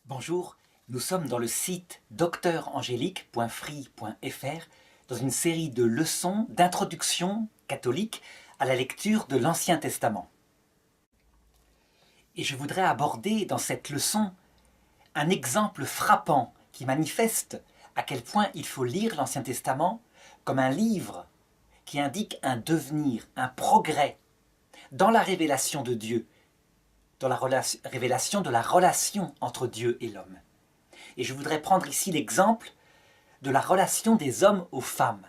Bonjour, nous sommes dans le site docteurangélique.free.fr dans une série de leçons d'introduction catholique à la lecture de l'Ancien Testament. Et je voudrais aborder dans cette leçon un exemple frappant qui manifeste à quel point il faut lire l'Ancien Testament comme un livre qui indique un devenir, un progrès dans la révélation de Dieu, dans la révélation de la relation entre Dieu et l'homme. Et je voudrais prendre ici l'exemple de la relation des hommes aux femmes,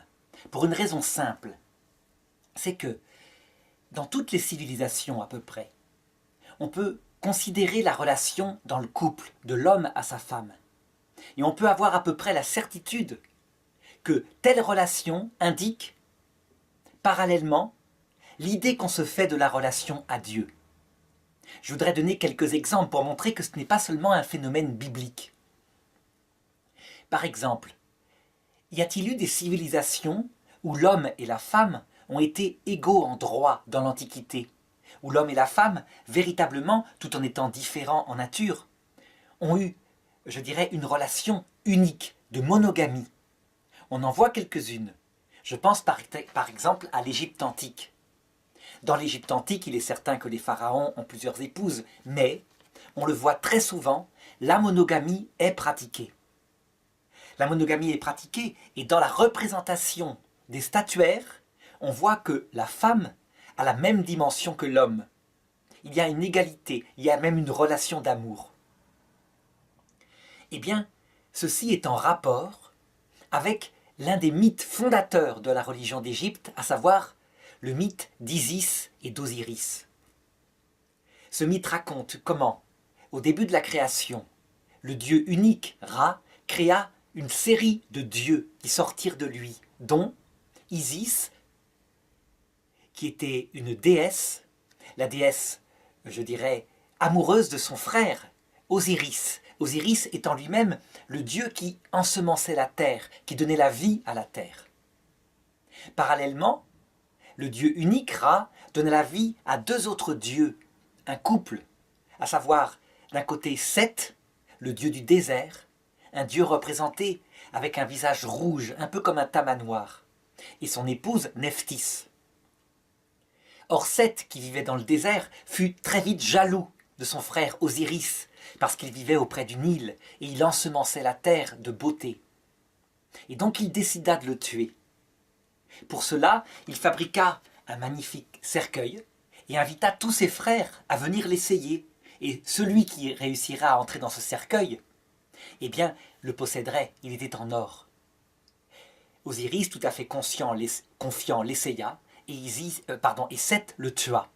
pour une raison simple. C'est que, dans toutes les civilisations à peu près, on peut considérer la relation dans le couple de l'homme à sa femme. Et on peut avoir à peu près la certitude que telle relation indique, parallèlement, l'idée qu'on se fait de la relation à Dieu. Je voudrais donner quelques exemples pour montrer que ce n'est pas seulement un phénomène biblique. Par exemple, y a-t-il eu des civilisations où l'homme et la femme ont été égaux en droit dans l'Antiquité, où l'homme et la femme, véritablement, tout en étant différents en nature, ont eu, je dirais, une relation unique, de monogamie? On en voit quelques-unes. Je pense par exemple à l'Égypte antique. Dans l'Égypte antique, il est certain que les pharaons ont plusieurs épouses, mais, on le voit très souvent, la monogamie est pratiquée. La monogamie est pratiquée et dans la représentation des statuaires, on voit que la femme a la même dimension que l'homme. Il y a une égalité, il y a même une relation d'amour. Eh bien, ceci est en rapport avec l'un des mythes fondateurs de la religion d'Égypte, à savoir le mythe d'Isis et d'Osiris. Ce mythe raconte comment, au début de la création, le dieu unique, Ra, créa une série de dieux qui sortirent de lui, dont Isis, qui était une déesse, la déesse, je dirais, amoureuse de son frère, Osiris. Osiris étant lui-même le dieu qui ensemençait la terre, qui donnait la vie à la terre. Parallèlement, le dieu unique, Ra, donna la vie à deux autres dieux, un couple, à savoir d'un côté Seth, le dieu du désert, un dieu représenté avec un visage rouge, un peu comme un tamanoir, et son épouse Nephthys. Or Seth, qui vivait dans le désert, fut très vite jaloux de son frère Osiris, parce qu'il vivait auprès du Nil, et il ensemençait la terre de beauté. Et donc il décida de le tuer. Pour cela, il fabriqua un magnifique cercueil et invita tous ses frères à venir l'essayer. Et celui qui réussira à entrer dans ce cercueil, eh bien, le posséderait, il était en or. Osiris, tout à fait confiant, l'essaya, et Seth le tua.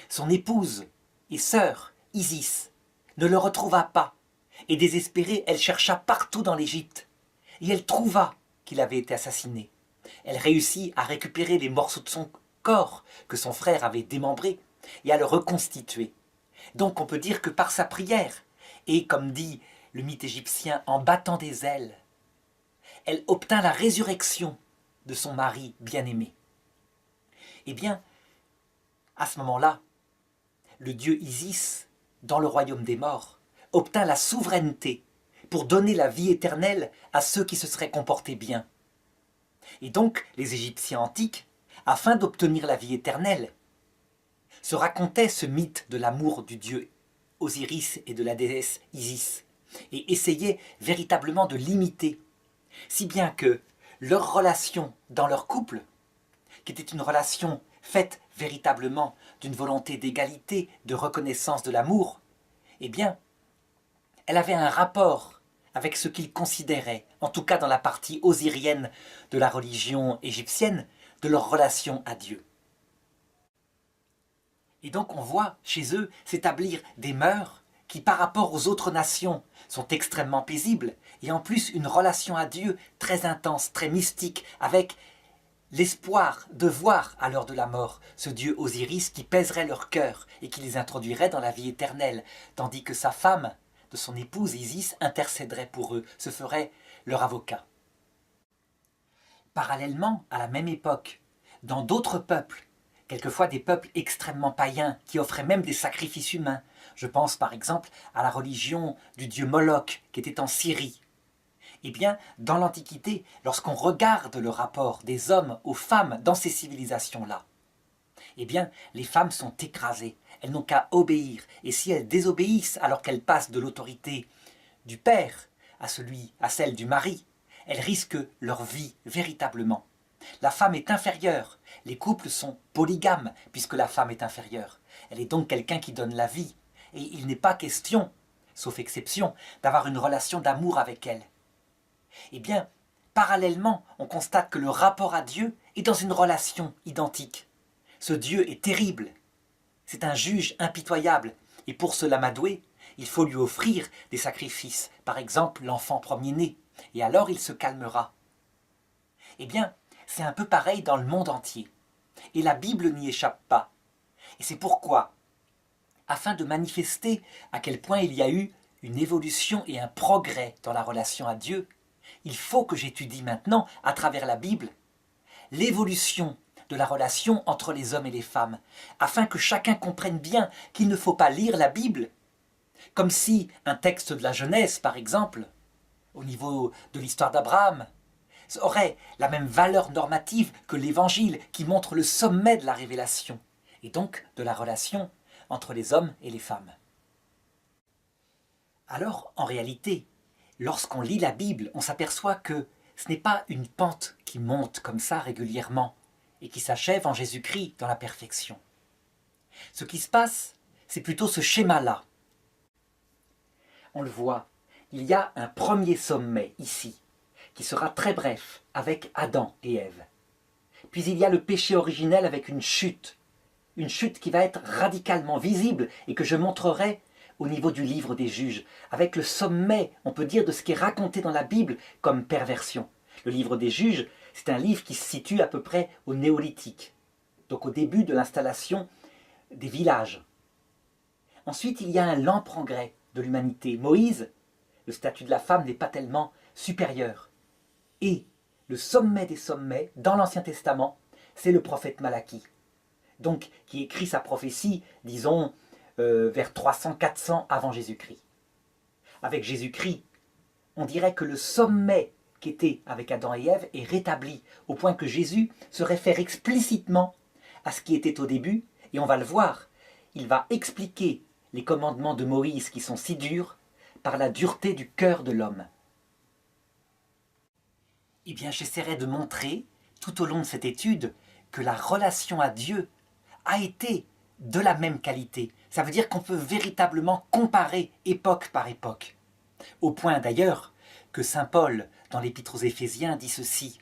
Son épouse et sœur, Isis, ne le retrouva pas, et désespérée, elle chercha partout dans l'Égypte, et elle trouva qu'il avait été assassiné. Elle réussit à récupérer les morceaux de son corps que son frère avait démembrés et à le reconstituer. Donc on peut dire que par sa prière, et comme dit le mythe égyptien, en battant des ailes, elle obtint la résurrection de son mari bien-aimé. Eh bien, à ce moment-là, le dieu Isis, dans le royaume des morts, obtint la souveraineté pour donner la vie éternelle à ceux qui se seraient comportés bien. Et donc, les Égyptiens antiques, afin d'obtenir la vie éternelle, se racontaient ce mythe de l'amour du dieu Osiris et de la déesse Isis, et essayaient véritablement de l'imiter, si bien que leur relation dans leur couple, qui était une relation faite véritablement d'une volonté d'égalité, de reconnaissance de l'amour, eh bien, elle avait un rapport avec ce qu'ils considéraient, en tout cas dans la partie osirienne de la religion égyptienne, de leur relation à Dieu. Et donc on voit chez eux s'établir des mœurs qui par rapport aux autres nations sont extrêmement paisibles, et en plus une relation à Dieu très intense, très mystique, avec l'espoir de voir à l'heure de la mort ce dieu Osiris qui pèserait leur cœur et qui les introduirait dans la vie éternelle, tandis que sa femme, de son épouse Isis, intercéderait pour eux, se ferait leur avocat. Parallèlement, à la même époque, dans d'autres peuples, quelquefois des peuples extrêmement païens qui offraient même des sacrifices humains, Je pense par exemple à la religion du dieu Moloch qui était en Syrie. Eh bien, dans l'Antiquité, lorsqu'on regarde le rapport des hommes aux femmes dans ces civilisations-là, eh bien, les femmes sont écrasées, elles n'ont qu'à obéir. Et si elles désobéissent alors qu'elles passent de l'autorité du père à celle du mari, elles risquent leur vie véritablement. La femme est inférieure, les couples sont polygames puisque la femme est inférieure. Elle est donc quelqu'un qui donne la vie. Et il n'est pas question, sauf exception, d'avoir une relation d'amour avec elle. Eh bien, parallèlement, on constate que le rapport à Dieu est dans une relation identique. Ce Dieu est terrible. C'est un juge impitoyable. Et pour se l'amadouer, il faut lui offrir des sacrifices, par exemple l'enfant premier-né. Et alors il se calmera. Eh bien, c'est un peu pareil dans le monde entier. Et la Bible n'y échappe pas. Et c'est pourquoi, afin de manifester à quel point il y a eu une évolution et un progrès dans la relation à Dieu, il faut que j'étudie maintenant, à travers la Bible, l'évolution de la relation entre les hommes et les femmes, afin que chacun comprenne bien qu'il ne faut pas lire la Bible comme si un texte de la Genèse, par exemple, au niveau de l'histoire d'Abraham, aurait la même valeur normative que l'Évangile qui montre le sommet de la révélation, et donc de la relation entre les hommes et les femmes. Alors, en réalité, lorsqu'on lit la Bible, on s'aperçoit que ce n'est pas une pente qui monte comme ça régulièrement et qui s'achève en Jésus-Christ dans la perfection. Ce qui se passe, c'est plutôt ce schéma-là. On le voit, il y a un premier sommet ici, qui sera très bref, avec Adam et Ève. Puis il y a le péché originel avec une chute qui va être radicalement visible et que je montrerai au niveau du livre des juges, avec le sommet, on peut dire, de ce qui est raconté dans la Bible comme perversion. Le livre des juges, c'est un livre qui se situe à peu près au néolithique, donc au début de l'installation des villages. Ensuite, il y a un lent progrès de l'humanité. Moïse, le statut de la femme n'est pas tellement supérieur. Et le sommet des sommets, dans l'Ancien Testament, c'est le prophète Malachie, donc qui écrit sa prophétie, disons, vers 300-400 avant Jésus-Christ. Avec Jésus-Christ, on dirait que le sommet qui était avec Adam et Ève est rétabli, au point que Jésus se réfère explicitement à ce qui était au début, et on va le voir, il va expliquer les commandements de Moïse qui sont si durs par la dureté du cœur de l'homme. Eh bien, j'essaierai de montrer, tout au long de cette étude, que la relation à Dieu a été de la même qualité. Ça veut dire qu'on peut véritablement comparer époque par époque. Au point d'ailleurs que saint Paul, dans l'Épître aux Éphésiens, dit ceci.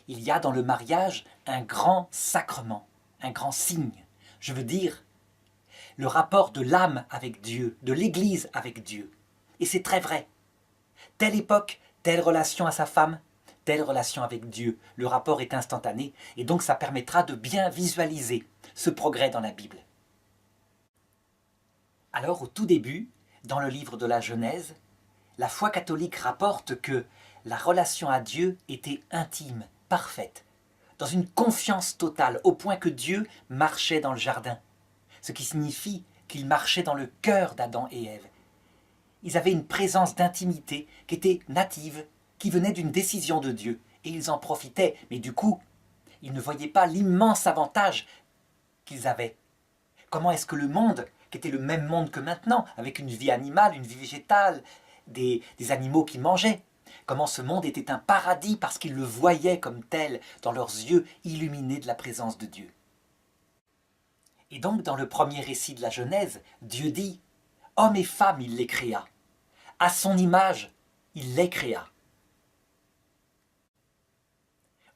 Il y a dans le mariage un grand sacrement, un grand signe. Je veux dire, le rapport de l'âme avec Dieu, de l'Église avec Dieu. Et c'est très vrai. Telle époque, telle relation à sa femme, telle relation avec Dieu. Le rapport est instantané et donc ça permettra de bien visualiser ce progrès dans la Bible. Alors au tout début, dans le livre de la Genèse, la foi catholique rapporte que la relation à Dieu était intime, parfaite, dans une confiance totale, au point que Dieu marchait dans le jardin, ce qui signifie qu'il marchait dans le cœur d'Adam et Ève. Ils avaient une présence d'intimité qui était native, qui venait d'une décision de Dieu, et ils en profitaient, mais du coup, ils ne voyaient pas l'immense avantage qu'ils avaient. Comment est-ce que le monde, qui était le même monde que maintenant, avec une vie animale, une vie végétale, des animaux qui mangeaient, comment ce monde était un paradis parce qu'ils le voyaient comme tel dans leurs yeux illuminés de la présence de Dieu. Et donc dans le premier récit de la Genèse, Dieu dit « Hommes et femmes, il les créa. À son image, il les créa. »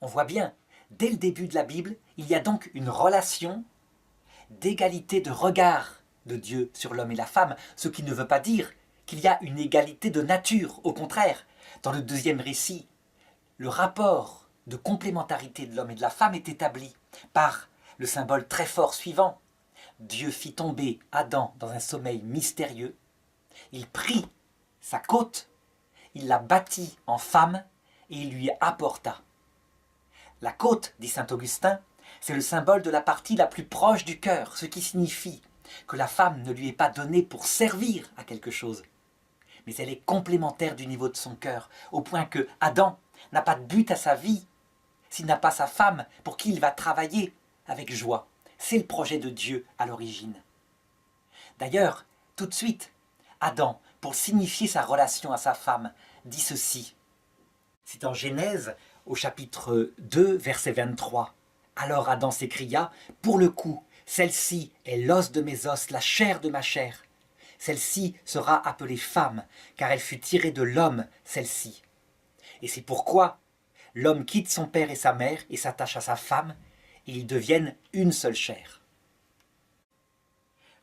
On voit bien, dès le début de la Bible, il y a donc une relation d'égalité de regard de Dieu sur l'homme et la femme, ce qui ne veut pas dire qu'il y a une égalité de nature. Au contraire, dans le deuxième récit, le rapport de complémentarité de l'homme et de la femme est établi par le symbole très fort suivant. Dieu fit tomber Adam dans un sommeil mystérieux, il prit sa côte, il la bâtit en femme et il lui apporta. La côte, dit saint Augustin, c'est le symbole de la partie la plus proche du cœur, ce qui signifie que la femme ne lui est pas donnée pour servir à quelque chose, mais elle est complémentaire du niveau de son cœur, au point que Adam n'a pas de but à sa vie s'il n'a pas sa femme pour qui il va travailler avec joie. C'est le projet de Dieu à l'origine. D'ailleurs, tout de suite, Adam, pour signifier sa relation à sa femme, dit ceci. C'est en Genèse, au chapitre 2, verset 23. Alors Adam s'écria, « Pour le coup, celle-ci est l'os de mes os, la chair de ma chair. Celle-ci sera appelée femme, car elle fut tirée de l'homme, celle-ci. Et c'est pourquoi l'homme quitte son père et sa mère et s'attache à sa femme, et ils deviennent une seule chair. »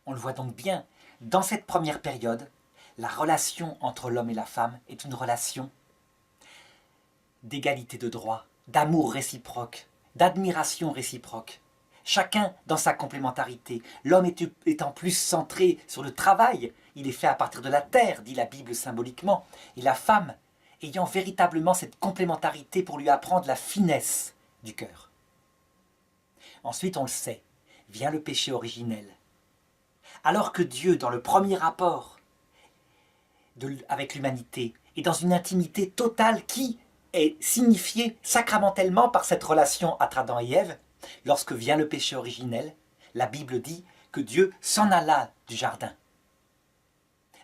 On le voit donc bien, dans cette première période, la relation entre l'homme et la femme est une relation d'égalité de droit, d'amour réciproque, d'admiration réciproque. Chacun dans sa complémentarité. L'homme étant plus centré sur le travail, il est fait à partir de la terre, dit la Bible symboliquement, et la femme ayant véritablement cette complémentarité pour lui apprendre la finesse du cœur. Ensuite, on le sait, vient le péché originel. Alors que Dieu, dans le premier rapport avec l'humanité, est dans une intimité totale qui est signifiée sacramentellement par cette relation entre Adam et Ève, lorsque vient le péché originel, la Bible dit que Dieu s'en alla du jardin.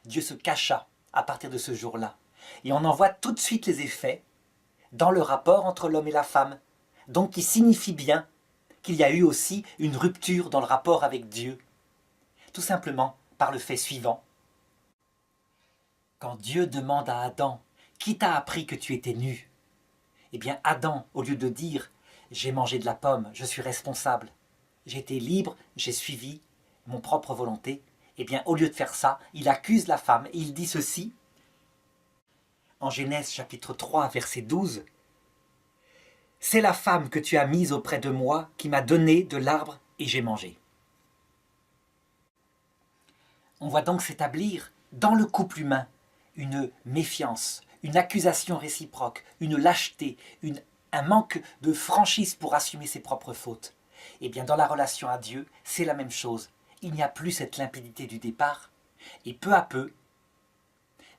Dieu se cacha à partir de ce jour-là. Et on en voit tout de suite les effets dans le rapport entre l'homme et la femme, donc qui signifie bien qu'il y a eu aussi une rupture dans le rapport avec Dieu, tout simplement par le fait suivant. Quand Dieu demande à Adam « Qui t'a appris que tu étais nu ?» Eh bien Adam, au lieu de dire « J'ai mangé de la pomme, je suis responsable, j'ai été libre, j'ai suivi mon propre volonté », eh bien au lieu de faire ça, il accuse la femme et il dit ceci en Genèse chapitre 3 verset 12. « C'est la femme que tu as mise auprès de moi qui m'a donné de l'arbre et j'ai mangé. » On voit donc s'établir dans le couple humain une méfiance, une accusation réciproque, une lâcheté, un manque de franchise pour assumer ses propres fautes. Eh bien, dans la relation à Dieu, c'est la même chose. Il n'y a plus cette limpidité du départ, et peu à peu,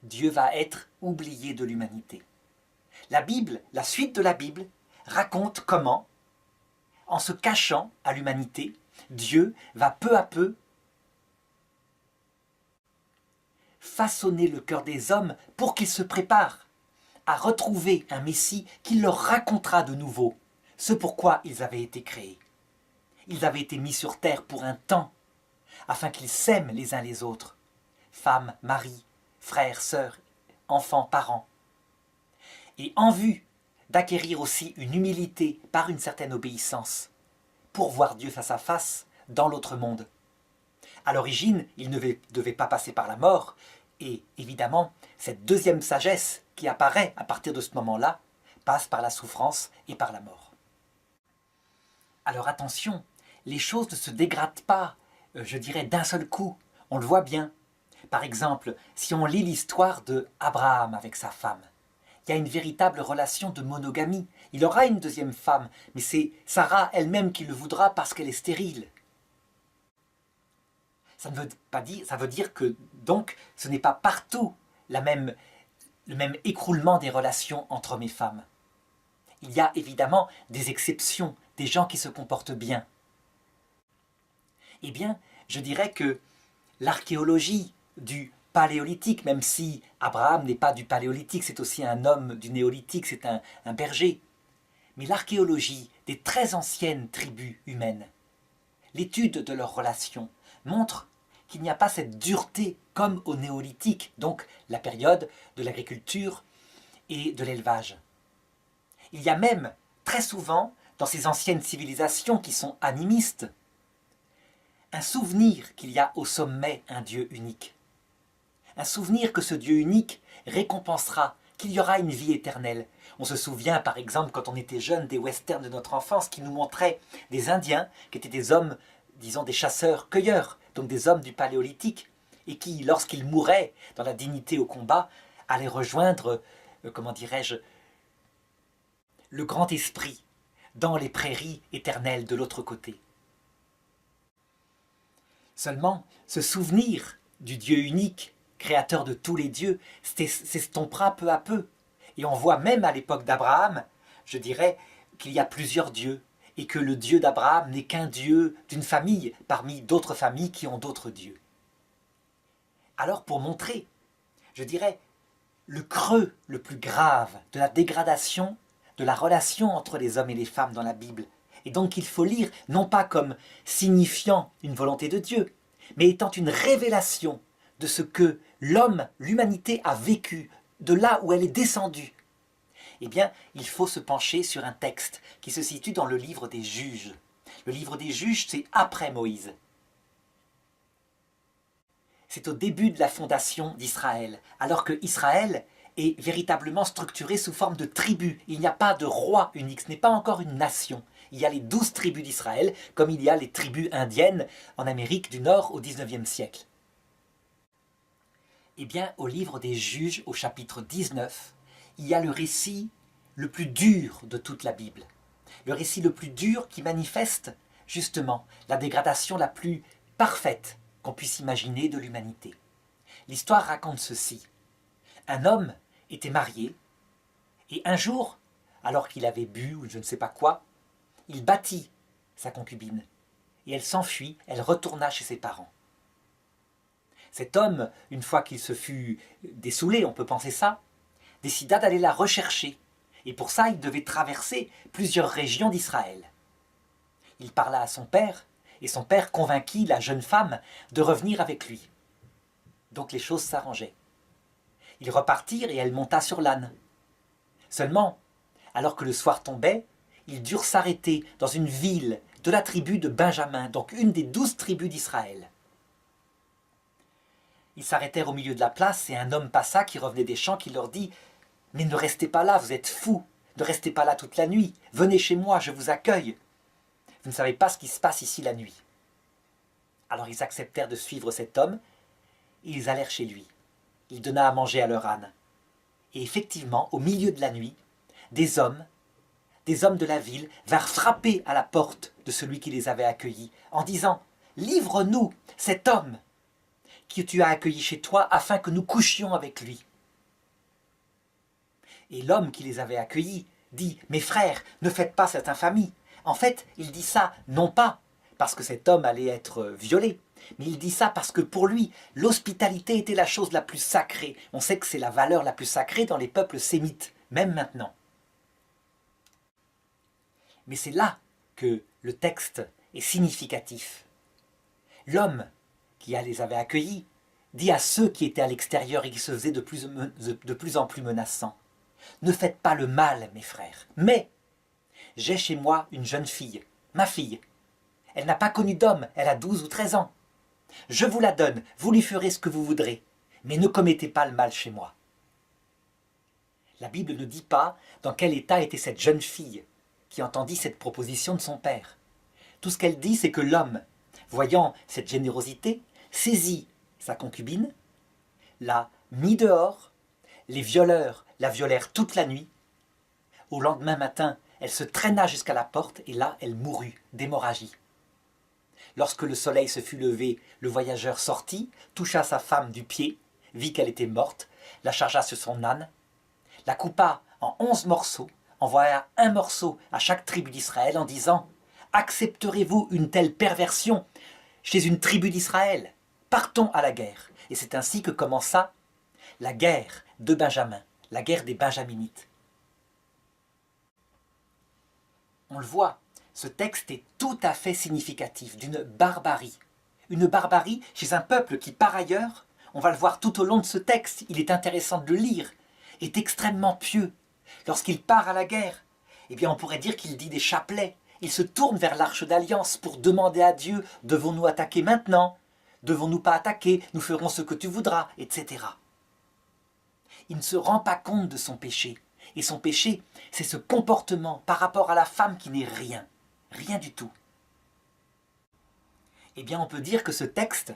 Dieu va être oublié de l'humanité. La Bible, la suite de la Bible, raconte comment, en se cachant à l'humanité, Dieu va peu à peu façonner le cœur des hommes pour qu'ils se préparent à retrouver un Messie qui leur racontera de nouveau ce pourquoi ils avaient été créés. Ils avaient été mis sur terre pour un temps, afin qu'ils s'aiment les uns les autres, femmes, maris, frères, sœurs, enfants, parents. Et en vue d'acquérir aussi une humilité par une certaine obéissance, pour voir Dieu face à face dans l'autre monde. À l'origine, il ne devait pas passer par la mort, et évidemment, cette deuxième sagesse qui apparaît à partir de ce moment-là, passe par la souffrance et par la mort. Alors attention, les choses ne se dégradent pas, je dirais, d'un seul coup, on le voit bien. Par exemple, si on lit l'histoire de Abraham avec sa femme, il y a une véritable relation de monogamie. Il aura une deuxième femme, mais c'est Sarah elle-même qui le voudra parce qu'elle est stérile. Ça veut dire que donc ce n'est pas partout le même écroulement des relations entre hommes et femmes. Il y a évidemment des exceptions, des gens qui se comportent bien. Eh bien, je dirais que l'archéologie du paléolithique, même si Abraham n'est pas du paléolithique, c'est aussi un homme du néolithique, c'est un berger, mais l'archéologie des très anciennes tribus humaines, l'étude de leurs relations, montre qu'il n'y a pas cette dureté comme au néolithique, donc la période de l'agriculture et de l'élevage. Il y a même, très souvent, dans ces anciennes civilisations qui sont animistes, un souvenir qu'il y a au sommet un Dieu unique. Un souvenir que ce Dieu unique récompensera, qu'il y aura une vie éternelle. On se souvient, par exemple, quand on était jeune, des westerns de notre enfance qui nous montraient des Indiens, qui étaient des hommes, disons des chasseurs-cueilleurs, donc des hommes du paléolithique, et qui, lorsqu'ils mouraient dans la dignité au combat, allaient rejoindre, comment dirais-je, le grand esprit dans les prairies éternelles de l'autre côté. Seulement, ce souvenir du Dieu unique, créateur de tous les dieux, s'estompera peu à peu. Et on voit même à l'époque d'Abraham, je dirais, qu'il y a plusieurs dieux, et que le Dieu d'Abraham n'est qu'un Dieu d'une famille, parmi d'autres familles qui ont d'autres dieux. Alors pour montrer, je dirais, le creux le plus grave de la dégradation de la relation entre les hommes et les femmes dans la Bible, et donc il faut lire non pas comme signifiant une volonté de Dieu, mais étant une révélation de ce que l'homme, l'humanité a vécu, de là où elle est descendue. Eh bien, il faut se pencher sur un texte qui se situe dans le livre des Juges. Le livre des Juges, c'est après Moïse. C'est au début de la fondation d'Israël, alors que Israël est véritablement structuré sous forme de tribus. Il n'y a pas de roi unique, ce n'est pas encore une nation. Il y a les 12 tribus d'Israël, comme il y a les tribus indiennes en Amérique du Nord au XIXe siècle. Eh bien, au livre des Juges, au chapitre 19, il y a le récit le plus dur de toute la Bible. Le récit le plus dur qui manifeste, justement, la dégradation la plus parfaite qu'on puisse imaginer de l'humanité. L'histoire raconte ceci. Un homme était marié, et un jour, alors qu'il avait bu ou je ne sais pas quoi, il battit sa concubine, et elle s'enfuit, elle retourna chez ses parents. Cet homme, une fois qu'il se fut dessoulé, on peut penser ça, décida d'aller la rechercher. Et pour ça, il devait traverser plusieurs régions d'Israël. Il parla à son père, et son père convainquit la jeune femme de revenir avec lui. Donc les choses s'arrangeaient. Ils repartirent et elle monta sur l'âne. Seulement, alors que le soir tombait, ils durent s'arrêter dans une ville de la tribu de Benjamin, donc une des 12 tribus d'Israël. Ils s'arrêtèrent au milieu de la place et un homme passa qui revenait des champs qui leur dit « Mais ne restez pas là, vous êtes fous, ne restez pas là toute la nuit, venez chez moi, je vous accueille. Vous ne savez pas ce qui se passe ici la nuit. » Alors ils acceptèrent de suivre cet homme et ils allèrent chez lui. Il donna à manger à leur âne. Et effectivement, au milieu de la nuit, des hommes de la ville vinrent frapper à la porte de celui qui les avait accueillis en disant « Livre-nous cet homme que tu as accueilli chez toi afin que nous couchions avec lui. » Et l'homme qui les avait accueillis dit « Mes frères, ne faites pas cette infamie. » En fait, il dit ça non pas parce que cet homme allait être violé, mais il dit ça parce que pour lui, l'hospitalité était la chose la plus sacrée. On sait que c'est la valeur la plus sacrée dans les peuples sémites, même maintenant. Mais c'est là que le texte est significatif. L'homme qui les avait accueillis dit à ceux qui étaient à l'extérieur et qui se faisaient de plus en plus menaçants « Ne faites pas le mal, mes frères, mais j'ai chez moi une jeune fille, ma fille. Elle n'a pas connu d'homme, elle a 12 ou 13 ans. Je vous la donne, vous lui ferez ce que vous voudrez, mais ne commettez pas le mal chez moi. » La Bible ne dit pas dans quel état était cette jeune fille qui entendit cette proposition de son père. Tout ce qu'elle dit, c'est que l'homme, voyant cette générosité, saisit sa concubine, l'a mis dehors, les violeurs la violèrent toute la nuit. Au lendemain matin, elle se traîna jusqu'à la porte et là, elle mourut d'hémorragie. Lorsque le soleil se fut levé, le voyageur sortit, toucha sa femme du pied, vit qu'elle était morte, la chargea sur son âne, la coupa en 11 morceaux, envoya un morceau à chaque tribu d'Israël en disant « Accepterez-vous une telle perversion chez une tribu d'Israël? Partons à la guerre. » Et c'est ainsi que commença la guerre de Benjamin, la guerre des Benjaminites. On le voit, ce texte est tout à fait significatif d'une barbarie. Une barbarie chez un peuple qui, par ailleurs, on va le voir tout au long de ce texte, il est intéressant de le lire, est extrêmement pieux. Lorsqu'il part à la guerre, eh bien on pourrait dire qu'il dit des chapelets. Il se tourne vers l'Arche d'Alliance pour demander à Dieu « Devons-nous attaquer maintenant? Devons-nous pas attaquer? Nous ferons ce que tu voudras, etc. » Il ne se rend pas compte de son péché. Et son péché, c'est ce comportement par rapport à la femme qui n'est rien. Rien du tout. Eh bien, on peut dire que ce texte,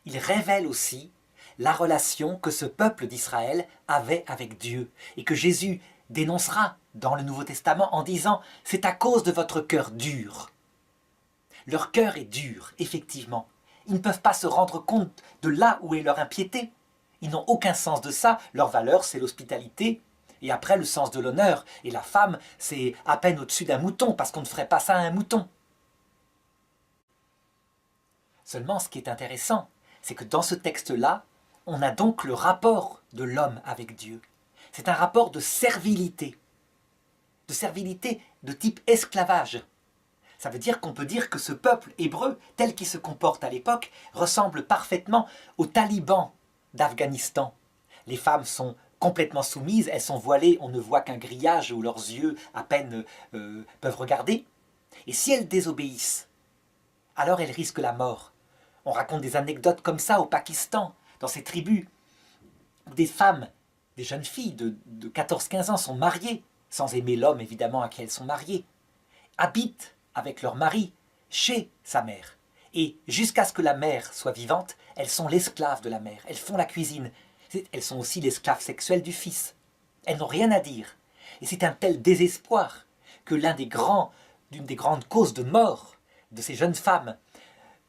il révèle aussi la relation que ce peuple d'Israël avait avec Dieu. Et que Jésus dénoncera dans le Nouveau Testament en disant « C'est à cause de votre cœur dur. » Leur cœur est dur, effectivement. Ils ne peuvent pas se rendre compte de là où est leur impiété. Ils n'ont aucun sens de ça. Leur valeur, c'est l'hospitalité. Et après, le sens de l'honneur. Et la femme, c'est à peine au-dessus d'un mouton, parce qu'on ne ferait pas ça à un mouton. Seulement, ce qui est intéressant, c'est que dans ce texte-là, on a donc le rapport de l'homme avec Dieu. C'est un rapport de servilité de type esclavage. Ça veut dire qu'on peut dire que ce peuple hébreu, tel qu'il se comporte à l'époque, ressemble parfaitement aux talibans d'Afghanistan. Les femmes sont complètement soumises, elles sont voilées, on ne voit qu'un grillage où leurs yeux à peine peuvent regarder. Et si elles désobéissent, alors elles risquent la mort. On raconte des anecdotes comme ça au Pakistan, dans ces tribus, où des femmes, des jeunes filles de 14-15 ans sont mariées, sans aimer l'homme évidemment à qui elles sont mariées, habitent avec leur mari chez sa mère. Et jusqu'à ce que la mère soit vivante, elles sont l'esclave de la mère, elles font la cuisine. Elles sont aussi l'esclave sexuelle du fils. Elles n'ont rien à dire. Et c'est un tel désespoir que l'une des grandes causes de mort de ces jeunes femmes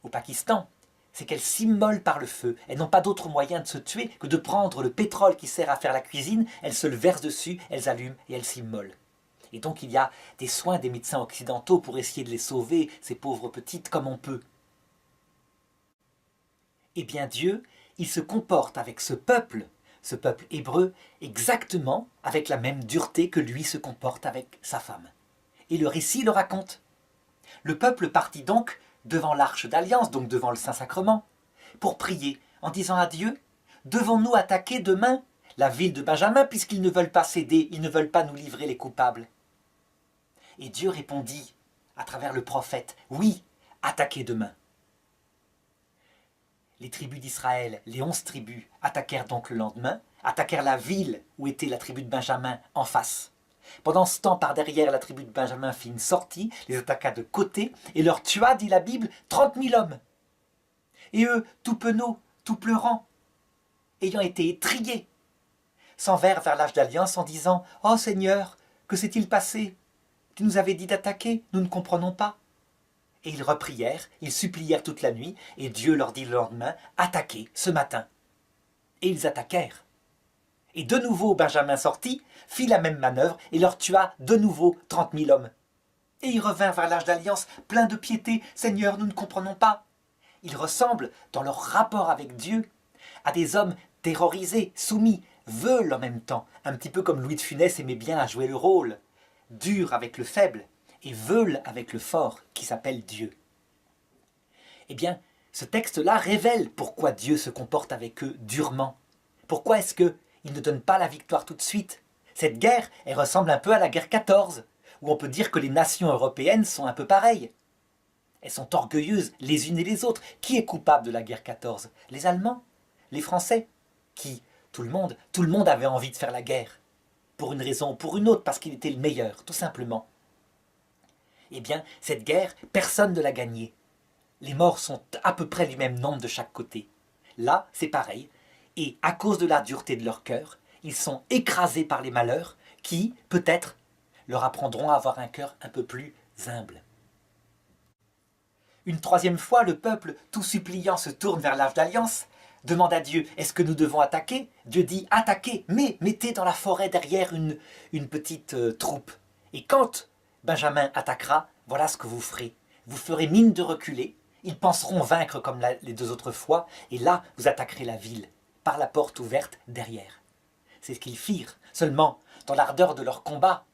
au Pakistan, c'est qu'elles s'immolent par le feu. Elles n'ont pas d'autre moyen de se tuer que de prendre le pétrole qui sert à faire la cuisine, elles se le versent dessus, elles allument et elles s'immolent. Et donc il y a des soins des médecins occidentaux pour essayer de les sauver, ces pauvres petites, comme on peut. Eh bien Dieu, il se comporte avec ce peuple hébreu, exactement avec la même dureté que lui se comporte avec sa femme. Et le récit le raconte. Le peuple partit donc devant l'arche d'alliance, donc devant le Saint-Sacrement, pour prier en disant à Dieu, devons-nous attaquer demain la ville de Benjamin puisqu'ils ne veulent pas céder, ils ne veulent pas nous livrer les coupables. Et Dieu répondit à travers le prophète, oui, attaquez demain. Les tribus d'Israël, les 11 tribus, attaquèrent donc le lendemain, attaquèrent la ville où était la tribu de Benjamin en face. Pendant ce temps, par derrière, la tribu de Benjamin fit une sortie, les attaqua de côté, et leur tua, dit la Bible, 30 000 hommes. Et eux, tout penauds, tout pleurants, ayant été étrillés, s'envinrent vers l'âge d'alliance en disant « Oh Seigneur, que s'est-il passé? Tu nous avais dit d'attaquer, nous ne comprenons pas. » Et ils reprièrent, ils supplièrent toute la nuit, et Dieu leur dit le lendemain « Attaquez ce matin. » Et ils attaquèrent. Et de nouveau Benjamin sortit, fit la même manœuvre, et leur tua de nouveau 30 000 hommes. Et ils revinrent vers l'âge d'alliance, pleins de piété, « Seigneur, nous ne comprenons pas. » Ils ressemblent, dans leur rapport avec Dieu, à des hommes terrorisés, soumis, veulent en même temps, un petit peu comme Louis de Funès aimait bien à jouer le rôle, dur avec le faible, et veulent avec le fort, qui s'appelle Dieu. Eh bien, ce texte-là révèle pourquoi Dieu se comporte avec eux durement. Pourquoi est-ce qu'il ne donne pas la victoire tout de suite? Cette guerre, elle ressemble un peu à la guerre 14, où on peut dire que les nations européennes sont un peu pareilles. Elles sont orgueilleuses les unes et les autres. Qui est coupable de la guerre 14? Les Allemands? Les Français? Qui? Tout le monde avait envie de faire la guerre. Pour une raison ou pour une autre, parce qu'il était le meilleur, tout simplement. Eh bien, cette guerre, personne ne l'a gagnée. Les morts sont à peu près du même nombre de chaque côté. Là, c'est pareil. Et à cause de la dureté de leur cœur, ils sont écrasés par les malheurs qui, peut-être, leur apprendront à avoir un cœur un peu plus humble. Une troisième fois, le peuple, tout suppliant, se tourne vers l'âge d'alliance, demande à Dieu, est-ce que nous devons attaquer? Dieu dit, attaquez, mais mettez dans la forêt derrière une petite troupe. Et quand Benjamin attaquera, voilà ce que vous ferez. Vous ferez mine de reculer, ils penseront vaincre comme les deux autres fois, et là, vous attaquerez la ville, par la porte ouverte derrière. C'est ce qu'ils firent. Seulement, dans l'ardeur de leur combat,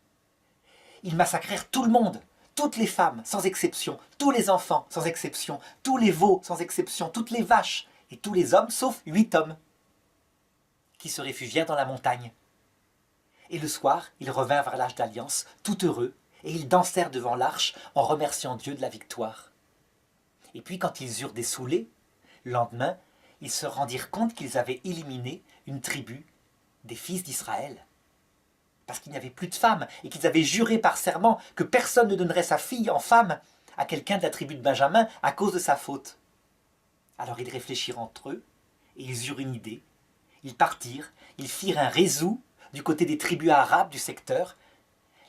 ils massacrèrent tout le monde, toutes les femmes, sans exception, tous les enfants, sans exception, tous les veaux, sans exception, toutes les vaches, et tous les hommes, sauf 8 hommes, qui se réfugièrent dans la montagne. Et le soir, ils revinrent vers l'âge d'alliance, tout heureux, et ils dansèrent devant l'arche en remerciant Dieu de la victoire. Et puis, quand ils eurent dessoulé, le lendemain, ils se rendirent compte qu'ils avaient éliminé une tribu des fils d'Israël. Parce qu'il n'y avait plus de femmes, et qu'ils avaient juré par serment que personne ne donnerait sa fille en femme à quelqu'un de la tribu de Benjamin à cause de sa faute. Alors ils réfléchirent entre eux, et ils eurent une idée. Ils partirent, ils firent un réseau du côté des tribus arabes du secteur.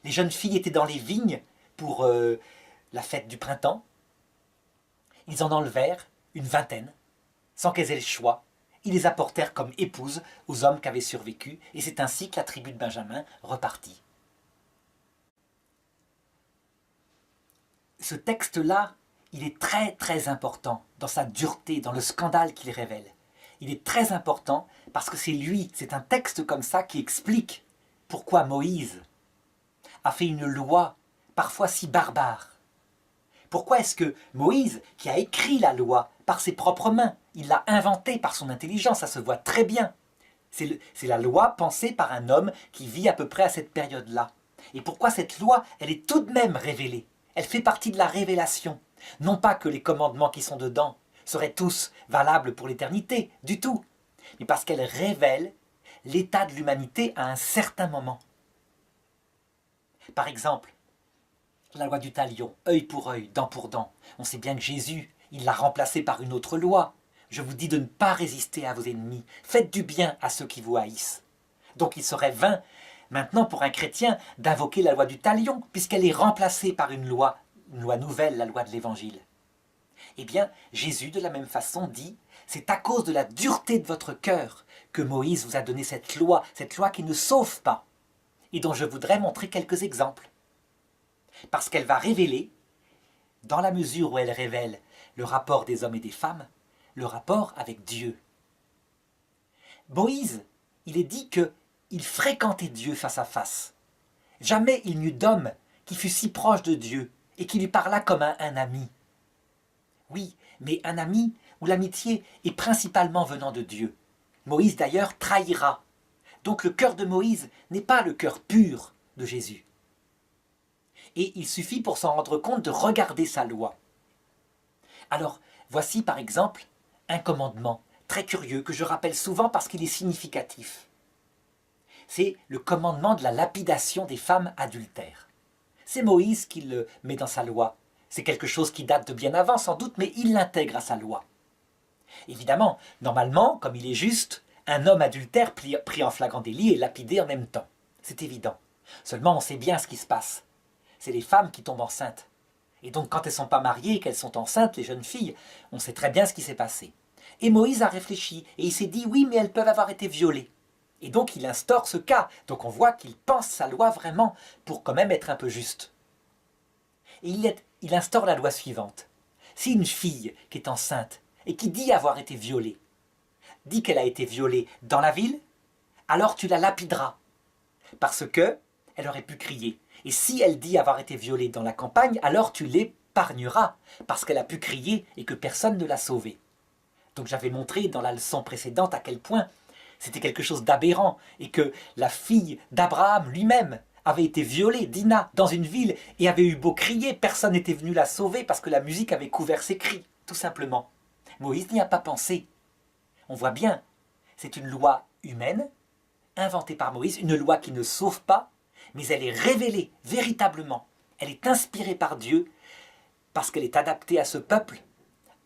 Les jeunes filles étaient dans les vignes pour la fête du printemps. Ils en enlevèrent une vingtaine, sans qu'elles aient le choix. Ils les apportèrent comme épouses aux hommes qui avaient survécu, et c'est ainsi que la tribu de Benjamin repartit. Ce texte-là, il est très très important dans sa dureté, dans le scandale qu'il révèle. Il est très important parce que c'est un texte comme ça qui explique pourquoi Moïse a fait une loi parfois si barbare. Pourquoi est-ce que Moïse, qui a écrit la loi par ses propres mains, il l'a inventée par son intelligence, ça se voit très bien. C'est la loi pensée par un homme qui vit à peu près à cette période-là. Et pourquoi cette loi, elle est tout de même révélée? Elle fait partie de la révélation. Non pas que les commandements qui sont dedans seraient tous valables pour l'éternité, du tout, mais parce qu'elle révèle l'état de l'humanité à un certain moment. Par exemple, la loi du talion, œil pour œil, dent pour dent. On sait bien que Jésus, il l'a remplacée par une autre loi. Je vous dis de ne pas résister à vos ennemis. Faites du bien à ceux qui vous haïssent. Donc il serait vain, maintenant pour un chrétien, d'invoquer la loi du talion, puisqu'elle est remplacée par une loi nouvelle, la loi de l'Évangile. Eh bien, Jésus, de la même façon, dit « C'est à cause de la dureté de votre cœur que Moïse vous a donné cette loi qui ne sauve pas, et dont je voudrais montrer quelques exemples. » Parce qu'elle va révéler, dans la mesure où elle révèle le rapport des hommes et des femmes, le rapport avec Dieu. Moïse, il est dit qu'il fréquentait Dieu face à face. Jamais il n'y eut d'homme qui fût si proche de Dieu et qui lui parlât comme un ami. Oui, mais un ami où l'amitié est principalement venant de Dieu. Moïse d'ailleurs trahira. Donc le cœur de Moïse n'est pas le cœur pur de Jésus. Et il suffit pour s'en rendre compte de regarder sa loi. Alors, voici par exemple un commandement très curieux que je rappelle souvent parce qu'il est significatif. C'est le commandement de la lapidation des femmes adultères. C'est Moïse qui le met dans sa loi. C'est quelque chose qui date de bien avant sans doute, mais il l'intègre à sa loi. Évidemment, normalement, comme il est juste, un homme adultère pris en flagrant délit est lapidé en même temps. C'est évident. Seulement on sait bien ce qui se passe. C'est les femmes qui tombent enceintes. Et donc quand elles ne sont pas mariées et qu'elles sont enceintes, les jeunes filles, on sait très bien ce qui s'est passé. Et Moïse a réfléchi et il s'est dit oui, mais elles peuvent avoir été violées. Et donc il instaure ce cas. Donc on voit qu'il pense sa loi vraiment pour quand même être un peu juste. Et il instaure la loi suivante. Si une fille qui est enceinte et qui dit avoir été violée, dit qu'elle a été violée dans la ville, alors tu la lapideras. Parce que elle aurait pu crier. Et si elle dit avoir été violée dans la campagne, alors tu l'épargneras, parce qu'elle a pu crier et que personne ne l'a sauvée. Donc j'avais montré dans la leçon précédente à quel point c'était quelque chose d'aberrant, et que la fille d'Abraham lui-même avait été violée, Dina, dans une ville, et avait eu beau crier, personne n'était venu la sauver, parce que la musique avait couvert ses cris, tout simplement. Moïse n'y a pas pensé. On voit bien, c'est une loi humaine, inventée par Moïse, une loi qui ne sauve pas, mais elle est révélée véritablement. Elle est inspirée par Dieu parce qu'elle est adaptée à ce peuple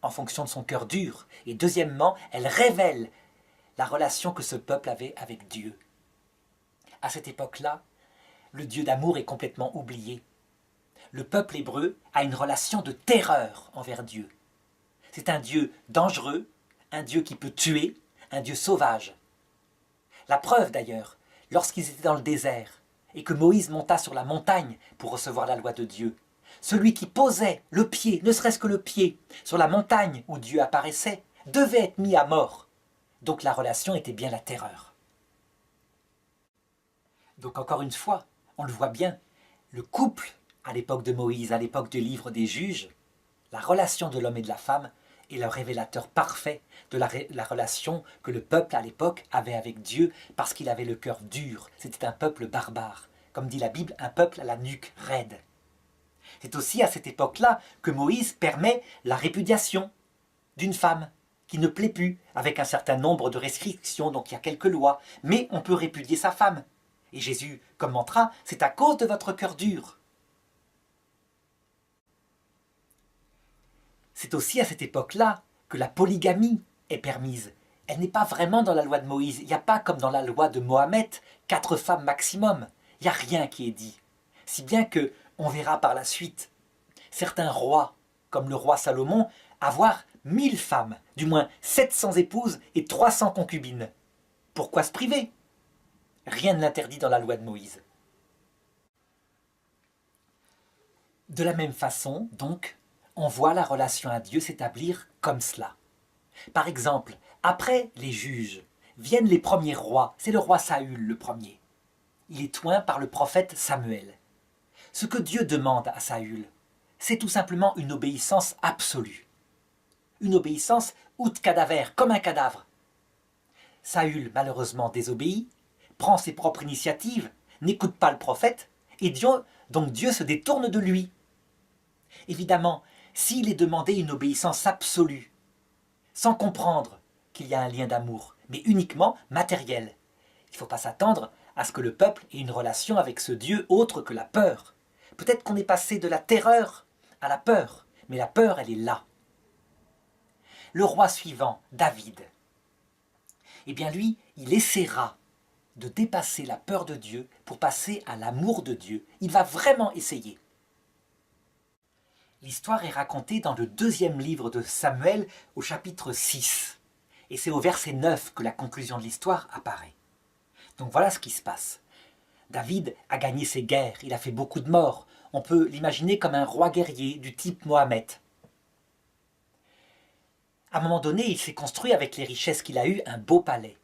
en fonction de son cœur dur. Et deuxièmement, elle révèle la relation que ce peuple avait avec Dieu. À cette époque-là, le Dieu d'amour est complètement oublié. Le peuple hébreu a une relation de terreur envers Dieu. C'est un Dieu dangereux, un Dieu qui peut tuer, un Dieu sauvage. La preuve d'ailleurs, lorsqu'ils étaient dans le désert, et que Moïse monta sur la montagne pour recevoir la loi de Dieu. Celui qui posait le pied, ne serait-ce que le pied, sur la montagne où Dieu apparaissait, devait être mis à mort. Donc la relation était bien la terreur. Donc encore une fois, on le voit bien, le couple, à l'époque de Moïse, à l'époque du livre des juges, la relation de l'homme et de la femme est le révélateur parfait de la relation que le peuple à l'époque avait avec Dieu parce qu'il avait le cœur dur. C'était un peuple barbare. Comme dit la Bible, un peuple à la nuque raide. C'est aussi à cette époque-là que Moïse permet la répudiation d'une femme qui ne plaît plus, avec un certain nombre de restrictions, donc il y a quelques lois, mais on peut répudier sa femme. Et Jésus commentera, c'est à cause de votre cœur dur. C'est aussi à cette époque-là que la polygamie est permise. Elle n'est pas vraiment dans la loi de Moïse. Il n'y a pas comme dans la loi de Mohammed, 4 femmes maximum. Il n'y a rien qui est dit. Si bien que, on verra par la suite, certains rois, comme le roi Salomon, avoir 1000 femmes, du moins 700 épouses et 300 concubines. Pourquoi se priver? Rien ne l'interdit dans la loi de Moïse. De la même façon, donc, on voit la relation à Dieu s'établir comme cela. Par exemple, après les juges, viennent les premiers rois, c'est le roi Saül le premier. Il est oint par le prophète Samuel. Ce que Dieu demande à Saül, c'est tout simplement une obéissance absolue. Une obéissance out cadavère, comme un cadavre. Saül, malheureusement, désobéit, prend ses propres initiatives, n'écoute pas le prophète, et donc Dieu se détourne de lui. Évidemment, s'il est demandé une obéissance absolue, sans comprendre qu'il y a un lien d'amour, mais uniquement matériel, il ne faut pas s'attendre à ce que le peuple ait une relation avec ce Dieu autre que la peur. Peut-être qu'on est passé de la terreur à la peur, mais la peur, elle est là. Le roi suivant, David, eh bien lui, il essaiera de dépasser la peur de Dieu pour passer à l'amour de Dieu. Il va vraiment essayer. L'histoire est racontée dans le 2e livre de Samuel au chapitre 6. Et c'est au verset 9 que la conclusion de l'histoire apparaît. Donc voilà ce qui se passe. David a gagné ses guerres, il a fait beaucoup de morts. On peut l'imaginer comme un roi guerrier du type Mohamed. À un moment donné, il s'est construit avec les richesses qu'il a eues un beau palais.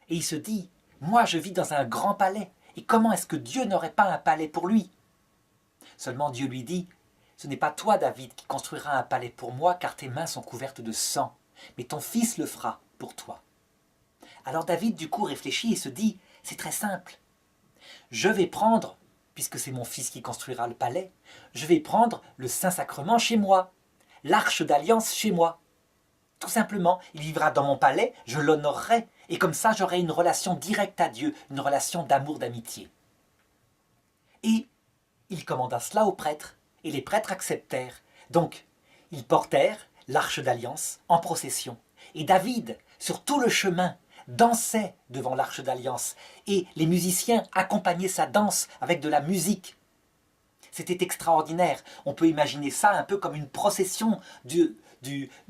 Et il se dit, moi je vis dans un grand palais, et comment est-ce que Dieu n'aurait pas un palais pour lui? Seulement Dieu lui dit, ce n'est pas toi David qui construiras un palais pour moi, car tes mains sont couvertes de sang, mais ton fils le fera pour toi. Alors David du coup réfléchit et se dit, c'est très simple, je vais prendre, puisque c'est mon fils qui construira le palais, je vais prendre le Saint-Sacrement chez moi, l'arche d'alliance chez moi. Tout simplement, il vivra dans mon palais, je l'honorerai, et comme ça j'aurai une relation directe à Dieu, une relation d'amour, d'amitié. Et il commanda cela aux prêtres, et les prêtres acceptèrent. Donc, ils portèrent l'arche d'alliance en procession. Et David, sur tout le chemin, dansait devant l'arche d'alliance, et les musiciens accompagnaient sa danse avec de la musique. C'était extraordinaire. On peut imaginer ça un peu comme une procession du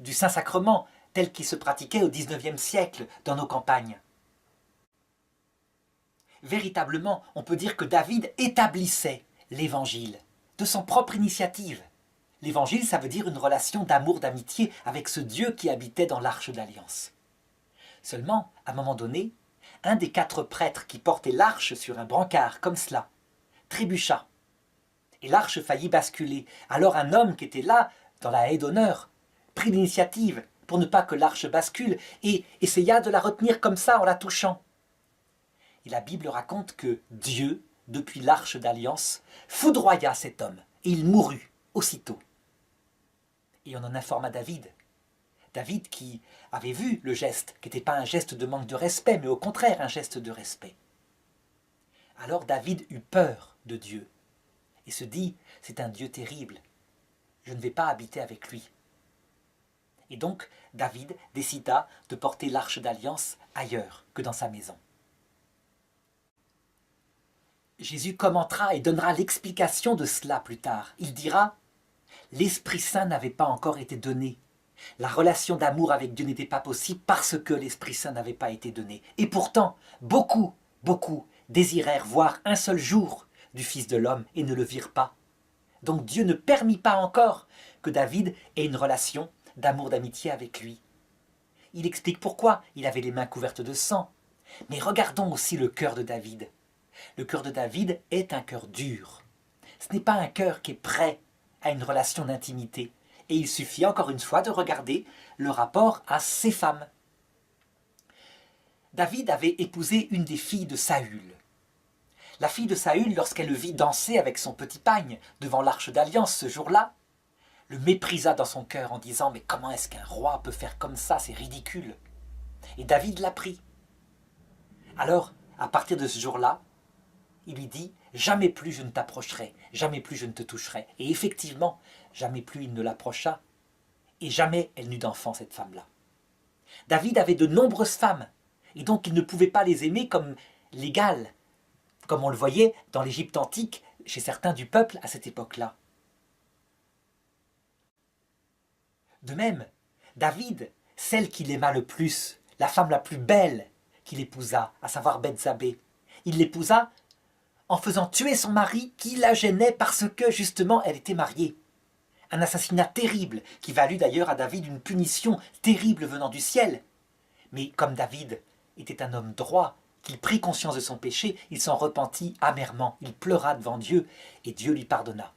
Saint-Sacrement, tel qu'il se pratiquait au XIXe siècle dans nos campagnes. Véritablement, on peut dire que David établissait l'Évangile de son propre initiative. L'Évangile, ça veut dire une relation d'amour, d'amitié avec ce Dieu qui habitait dans l'Arche d'Alliance. Seulement, à un moment donné, un des 4 prêtres qui portait l'arche sur un brancard, comme cela, trébucha. Et l'arche faillit basculer. Alors un homme qui était là, dans la haie d'honneur, prit l'initiative pour ne pas que l'arche bascule et essaya de la retenir comme ça en la touchant. Et la Bible raconte que Dieu, depuis l'arche d'alliance, foudroya cet homme et il mourut aussitôt. Et on en informa David. David qui avait vu le geste, qui n'était pas un geste de manque de respect, mais au contraire un geste de respect. Alors David eut peur de Dieu et se dit, c'est un Dieu terrible, je ne vais pas habiter avec lui. Et donc David décida de porter l'arche d'alliance ailleurs que dans sa maison. Jésus commentera et donnera l'explication de cela plus tard. Il dira « L'Esprit Saint n'avait pas encore été donné. La relation d'amour avec Dieu n'était pas possible parce que l'Esprit Saint n'avait pas été donné. Et pourtant, beaucoup désirèrent voir un seul jour du Fils de l'homme et ne le virent pas. Donc Dieu ne permit pas encore que David ait une relation d'amour, d'amitié avec lui. Il explique pourquoi il avait les mains couvertes de sang. Mais regardons aussi le cœur de David. Le cœur de David est un cœur dur. Ce n'est pas un cœur qui est prêt à une relation d'intimité. Et il suffit encore une fois de regarder le rapport à ses femmes. David avait épousé une des filles de Saül. La fille de Saül, lorsqu'elle le vit danser avec son petit pagne devant l'arche d'alliance ce jour-là, le méprisa dans son cœur en disant « Mais comment est-ce qu'un roi peut faire comme ça? C'est ridicule !» Et David l'a pris. Alors, à partir de ce jour-là, il lui dit « Jamais plus je ne t'approcherai, jamais plus je ne te toucherai. » Et effectivement, jamais plus il ne l'approcha, et jamais elle n'eut d'enfant, cette femme-là. David avait de nombreuses femmes, et donc il ne pouvait pas les aimer comme l'égal, comme on le voyait dans l'Égypte antique, chez certains du peuple à cette époque-là. De même, David, celle qu'il aima le plus, la femme la plus belle qu'il épousa, à savoir Bethzabée, il l'épousa en faisant tuer son mari qui la gênait parce que justement elle était mariée. Un assassinat terrible qui valut d'ailleurs à David une punition terrible venant du ciel. Mais comme David était un homme droit, qu'il prit conscience de son péché, il s'en repentit amèrement, il pleura devant Dieu et Dieu lui pardonna.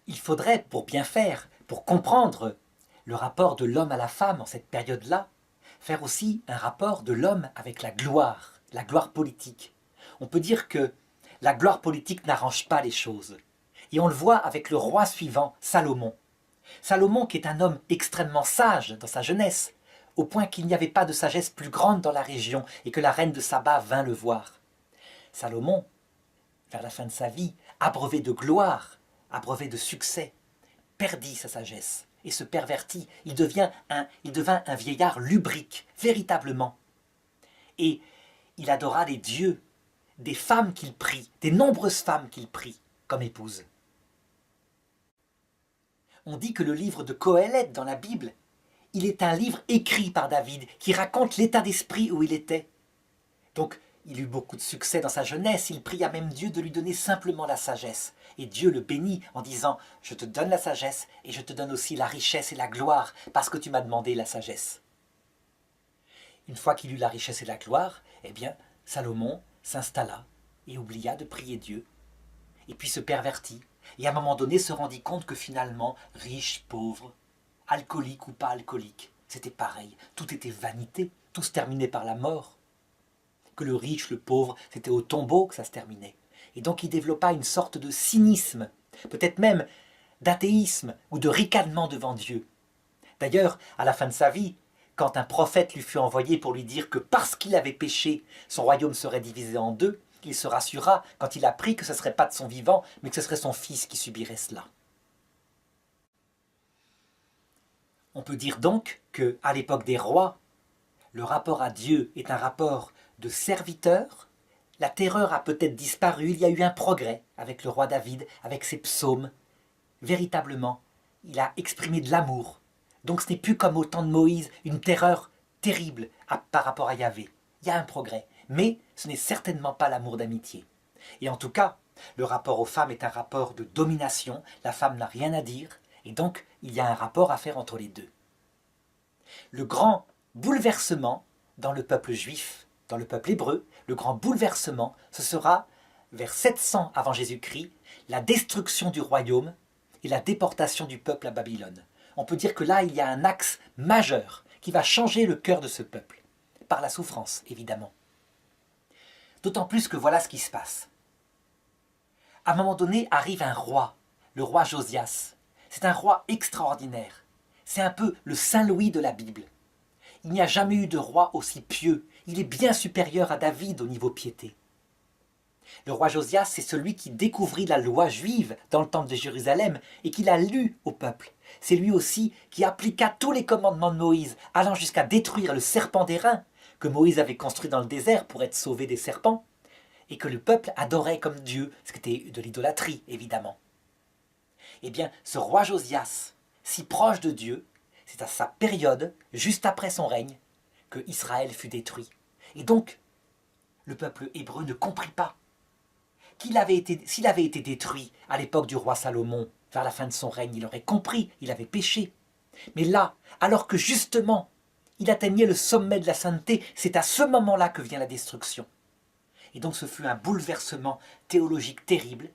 Il faudrait, pour bien faire, pour comprendre le rapport de l'homme à la femme en cette période-là, faire aussi un rapport de l'homme avec la gloire politique. On peut dire que la gloire politique n'arrange pas les choses. Et on le voit avec le roi suivant, Salomon. Salomon qui est un homme extrêmement sage dans sa jeunesse, au point qu'il n'y avait pas de sagesse plus grande dans la région et que la reine de Saba vint le voir. Salomon, vers la fin de sa vie, abreuvé de gloire, abreuvé de succès, perdit sa sagesse et se pervertit. Il devint un vieillard lubrique, véritablement. Et il adora des dieux, des femmes qu'il prit, des nombreuses femmes qu'il prit comme épouses. On dit que le livre de Qoéleth dans la Bible, il est un livre écrit par David qui raconte l'état d'esprit où il était. Donc, il eut beaucoup de succès dans sa jeunesse, il pria même Dieu de lui donner simplement la sagesse. Et Dieu le bénit en disant « Je te donne la sagesse et je te donne aussi la richesse et la gloire parce que tu m'as demandé la sagesse. » Une fois qu'il eut la richesse et la gloire, eh bien, Salomon s'installa et oublia de prier Dieu, et puis se pervertit, et à un moment donné se rendit compte que finalement, riche, pauvre, alcoolique ou pas alcoolique, c'était pareil, tout était vanité, tout se terminait par la mort. Que le riche, le pauvre, c'était au tombeau que ça se terminait. Et donc il développa une sorte de cynisme, peut-être même d'athéisme ou de ricanement devant Dieu. D'ailleurs, à la fin de sa vie, quand un prophète lui fut envoyé pour lui dire que parce qu'il avait péché, son royaume serait divisé en deux, il se rassura quand il apprit que ce ne serait pas de son vivant, mais que ce serait son fils qui subirait cela. On peut dire donc qu'à l'époque des rois, le rapport à Dieu est un rapport de serviteur. La terreur a peut-être disparu, il y a eu un progrès avec le roi David, avec ses psaumes. Véritablement, il a exprimé de l'amour. Donc ce n'est plus comme au temps de Moïse, une terreur terrible par rapport à Yahvé. Il y a un progrès, mais ce n'est certainement pas l'amour d'amitié. Et en tout cas, le rapport aux femmes est un rapport de domination, la femme n'a rien à dire, et donc il y a un rapport à faire entre les deux. Le grand bouleversement dans le peuple juif, dans le peuple hébreu, le grand bouleversement, ce sera vers 700 avant Jésus-Christ, la destruction du royaume et la déportation du peuple à Babylone. On peut dire que là, il y a un axe majeur qui va changer le cœur de ce peuple, par la souffrance, évidemment. D'autant plus que voilà ce qui se passe. À un moment donné, arrive un roi, le roi Josias. C'est un roi extraordinaire. C'est un peu le Saint-Louis de la Bible. Il n'y a jamais eu de roi aussi pieux. Il est bien supérieur à David au niveau piété. Le roi Josias, c'est celui qui découvrit la loi juive dans le temple de Jérusalem et qui l'a lue au peuple. C'est lui aussi qui appliqua tous les commandements de Moïse, allant jusqu'à détruire le serpent d'airain que Moïse avait construit dans le désert pour être sauvé des serpents, et que le peuple adorait comme Dieu, ce qui était de l'idolâtrie, évidemment. Eh bien, ce roi Josias, si proche de Dieu, c'est à sa période, juste après son règne, que Israël fut détruit. Et donc, le peuple hébreu ne comprit pas s'il avait été détruit à l'époque du roi Salomon, vers la fin de son règne, il aurait compris, il avait péché. Mais là, alors que justement, il atteignait le sommet de la sainteté, c'est à ce moment-là que vient la destruction. Et donc ce fut un bouleversement théologique terrible,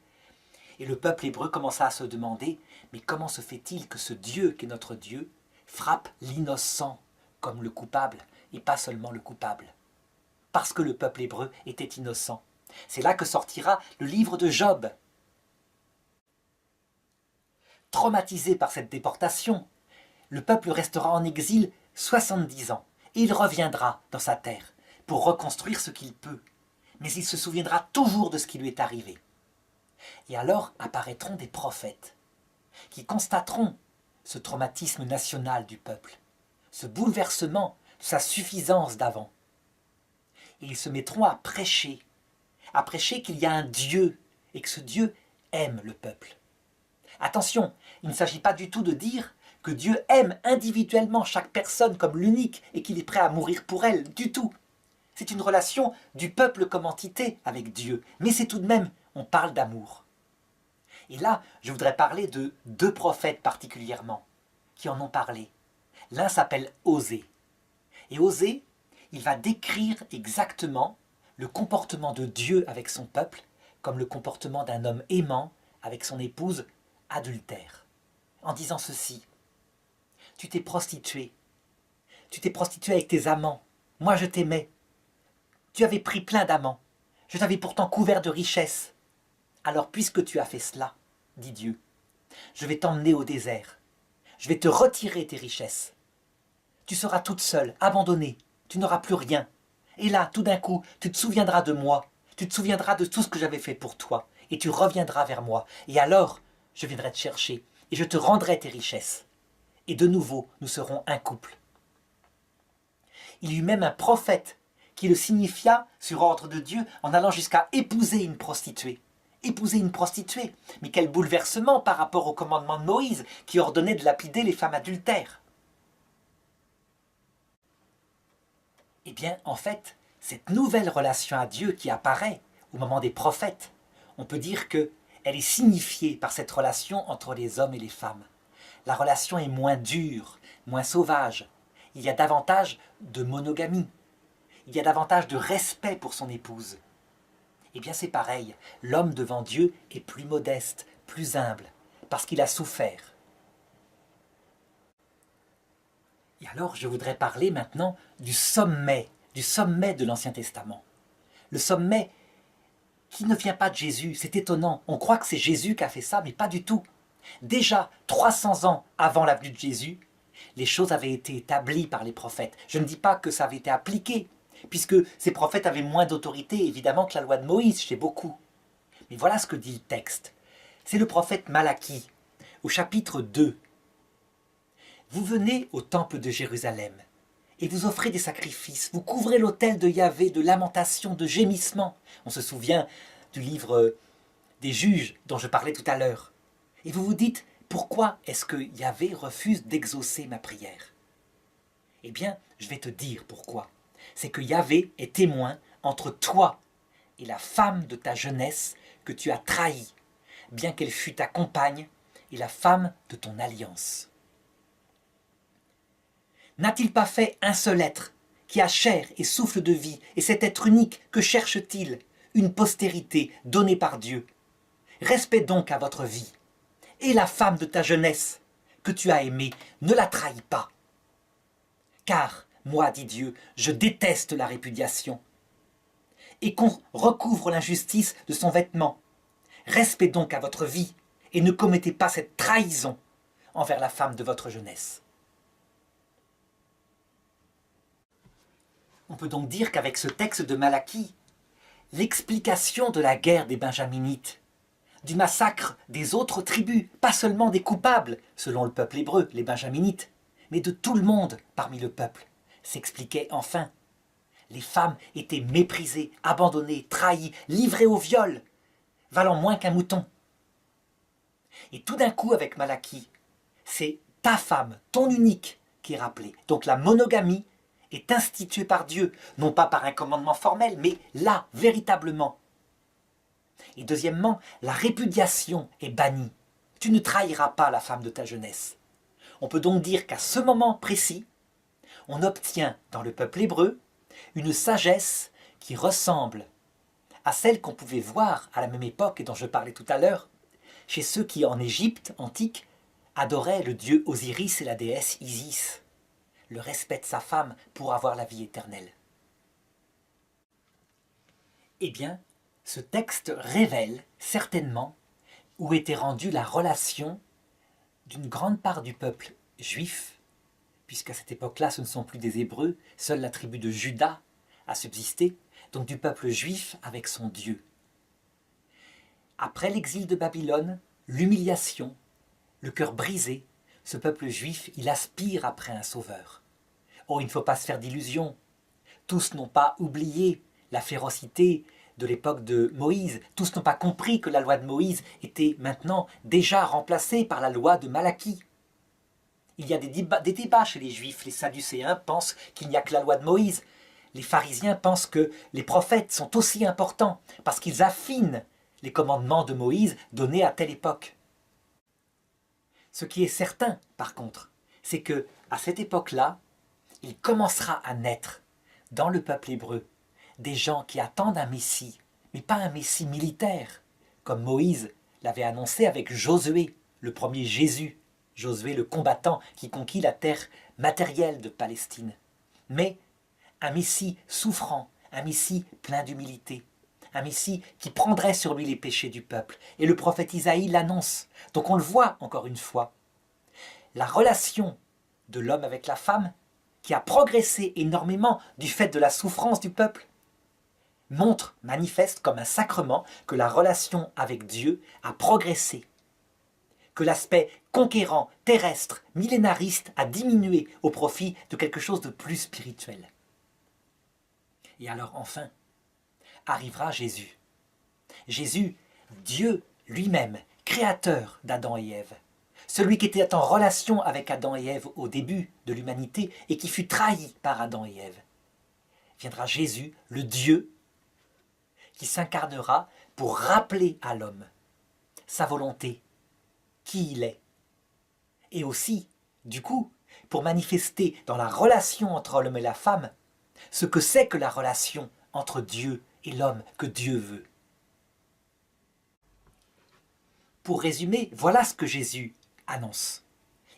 et le peuple hébreu commença à se demander, mais comment se fait-il que ce Dieu qui est notre Dieu frappe l'innocent comme le coupable, et pas seulement le coupable? Parce que le peuple hébreu était innocent. C'est là que sortira le livre de Job. Traumatisé par cette déportation, le peuple restera en exil 70 ans, et il reviendra dans sa terre pour reconstruire ce qu'il peut. Mais il se souviendra toujours de ce qui lui est arrivé. Et alors apparaîtront des prophètes qui constateront ce traumatisme national du peuple, ce bouleversement de sa suffisance d'avant. Et ils se mettront à prêcher qu'il y a un Dieu et que ce Dieu aime le peuple. Attention, il ne s'agit pas du tout de dire que Dieu aime individuellement chaque personne comme l'unique et qu'il est prêt à mourir pour elle, du tout. C'est une relation du peuple comme entité avec Dieu, mais c'est tout de même, on parle d'amour. Et là, je voudrais parler de deux prophètes particulièrement, qui en ont parlé. L'un s'appelle Osée. Et Osée, il va décrire exactement le comportement de Dieu avec son peuple, comme le comportement d'un homme aimant avec son épouse adultère. En disant ceci, tu t'es prostituée avec tes amants, moi je t'aimais, tu avais pris plein d'amants, je t'avais pourtant couvert de richesses. Alors puisque tu as fait cela, dit Dieu, je vais t'emmener au désert, je vais te retirer tes richesses. Tu seras toute seule, abandonnée, tu n'auras plus rien. Et là, tout d'un coup, tu te souviendras de moi, tu te souviendras de tout ce que j'avais fait pour toi, et tu reviendras vers moi. Et alors, je viendrai te chercher, et je te rendrai tes richesses. Et de nouveau, nous serons un couple. Il y eut même un prophète qui le signifia sur ordre de Dieu en allant jusqu'à épouser une prostituée. Épouser une prostituée, mais quel bouleversement par rapport au commandement de Moïse qui ordonnait de lapider les femmes adultères. Eh bien, en fait, cette nouvelle relation à Dieu qui apparaît au moment des prophètes, on peut dire qu'elle est signifiée par cette relation entre les hommes et les femmes. La relation est moins dure, moins sauvage. Il y a davantage de monogamie. Il y a davantage de respect pour son épouse. Eh bien, c'est pareil. L'homme devant Dieu est plus modeste, plus humble, parce qu'il a souffert. Et alors, je voudrais parler maintenant du sommet de l'Ancien Testament. Le sommet qui ne vient pas de Jésus, c'est étonnant. On croit que c'est Jésus qui a fait ça, mais pas du tout. Déjà 300 ans avant la venue de Jésus, les choses avaient été établies par les prophètes. Je ne dis pas que ça avait été appliqué, puisque ces prophètes avaient moins d'autorité, évidemment, que la loi de Moïse, chez beaucoup. Mais voilà ce que dit le texte. C'est le prophète Malachie, au chapitre 2. Vous venez au temple de Jérusalem, et vous offrez des sacrifices, vous couvrez l'autel de Yahvé de lamentations, de gémissements. On se souvient du livre des juges dont je parlais tout à l'heure. Et vous vous dites, pourquoi est-ce que Yahvé refuse d'exaucer ma prière? Eh bien, je vais te dire pourquoi. C'est que Yahvé est témoin entre toi et la femme de ta jeunesse que tu as trahie, bien qu'elle fût ta compagne et la femme de ton alliance. N'a-t-il pas fait un seul être qui a chair et souffle de vie, et cet être unique, que cherche-t-il? Une postérité donnée par Dieu. Respect donc à votre vie. Et la femme de ta jeunesse, que tu as aimée, ne la trahis pas. Car, moi, dit Dieu, je déteste la répudiation. Et qu'on recouvre l'injustice de son vêtement. Respect donc à votre vie, et ne commettez pas cette trahison envers la femme de votre jeunesse. On peut donc dire qu'avec ce texte de Malachie, l'explication de la guerre des Benjaminites, du massacre des autres tribus, pas seulement des coupables, selon le peuple hébreu, les Benjaminites, mais de tout le monde parmi le peuple, s'expliquait enfin. Les femmes étaient méprisées, abandonnées, trahies, livrées au viol, valant moins qu'un mouton. Et tout d'un coup, avec Malachie, c'est ta femme, ton unique, qui est rappelée. Donc la monogamie est instituée par Dieu, non pas par un commandement formel, mais là, véritablement. Et deuxièmement, la répudiation est bannie. Tu ne trahiras pas la femme de ta jeunesse. On peut donc dire qu'à ce moment précis, on obtient dans le peuple hébreu une sagesse qui ressemble à celle qu'on pouvait voir à la même époque et dont je parlais tout à l'heure, chez ceux qui en Égypte antique adoraient le dieu Osiris et la déesse Isis, le respect de sa femme pour avoir la vie éternelle. Eh bien, ce texte révèle certainement où était rendue la relation d'une grande part du peuple juif, puisqu'à cette époque-là, ce ne sont plus des Hébreux, seule la tribu de Juda a subsisté, donc du peuple juif avec son Dieu. Après l'exil de Babylone, l'humiliation, le cœur brisé, ce peuple juif, il aspire après un sauveur. Oh, il ne faut pas se faire d'illusions. Tous n'ont pas oublié la férocité de l'époque de Moïse. Tous n'ont pas compris que la loi de Moïse était maintenant déjà remplacée par la loi de Malachie. Il y a des débats chez les Juifs. Les Sadducéens pensent qu'il n'y a que la loi de Moïse. Les pharisiens pensent que les prophètes sont aussi importants parce qu'ils affinent les commandements de Moïse donnés à telle époque. Ce qui est certain, par contre, c'est que à cette époque-là, il commencera à naître dans le peuple hébreu des gens qui attendent un Messie, mais pas un Messie militaire, comme Moïse l'avait annoncé avec Josué, le premier Jésus, Josué le combattant qui conquit la terre matérielle de Palestine, mais un Messie souffrant, un Messie plein d'humilité, un Messie qui prendrait sur lui les péchés du peuple. Et le prophète Isaïe l'annonce. Donc on le voit encore une fois. La relation de l'homme avec la femme, qui a progressé énormément du fait de la souffrance du peuple, manifeste comme un sacrement que la relation avec Dieu a progressé, que l'aspect conquérant, terrestre, millénariste a diminué au profit de quelque chose de plus spirituel. Et alors enfin, arrivera Jésus. Jésus, Dieu lui-même, créateur d'Adam et Ève. Celui qui était en relation avec Adam et Ève au début de l'humanité et qui fut trahi par Adam et Ève. Viendra Jésus, le Dieu, qui s'incarnera pour rappeler à l'homme sa volonté, qui il est. Et aussi, du coup, pour manifester dans la relation entre l'homme et la femme ce que c'est que la relation entre Dieu et l'homme que Dieu veut. Pour résumer, voilà ce que Jésus annonce.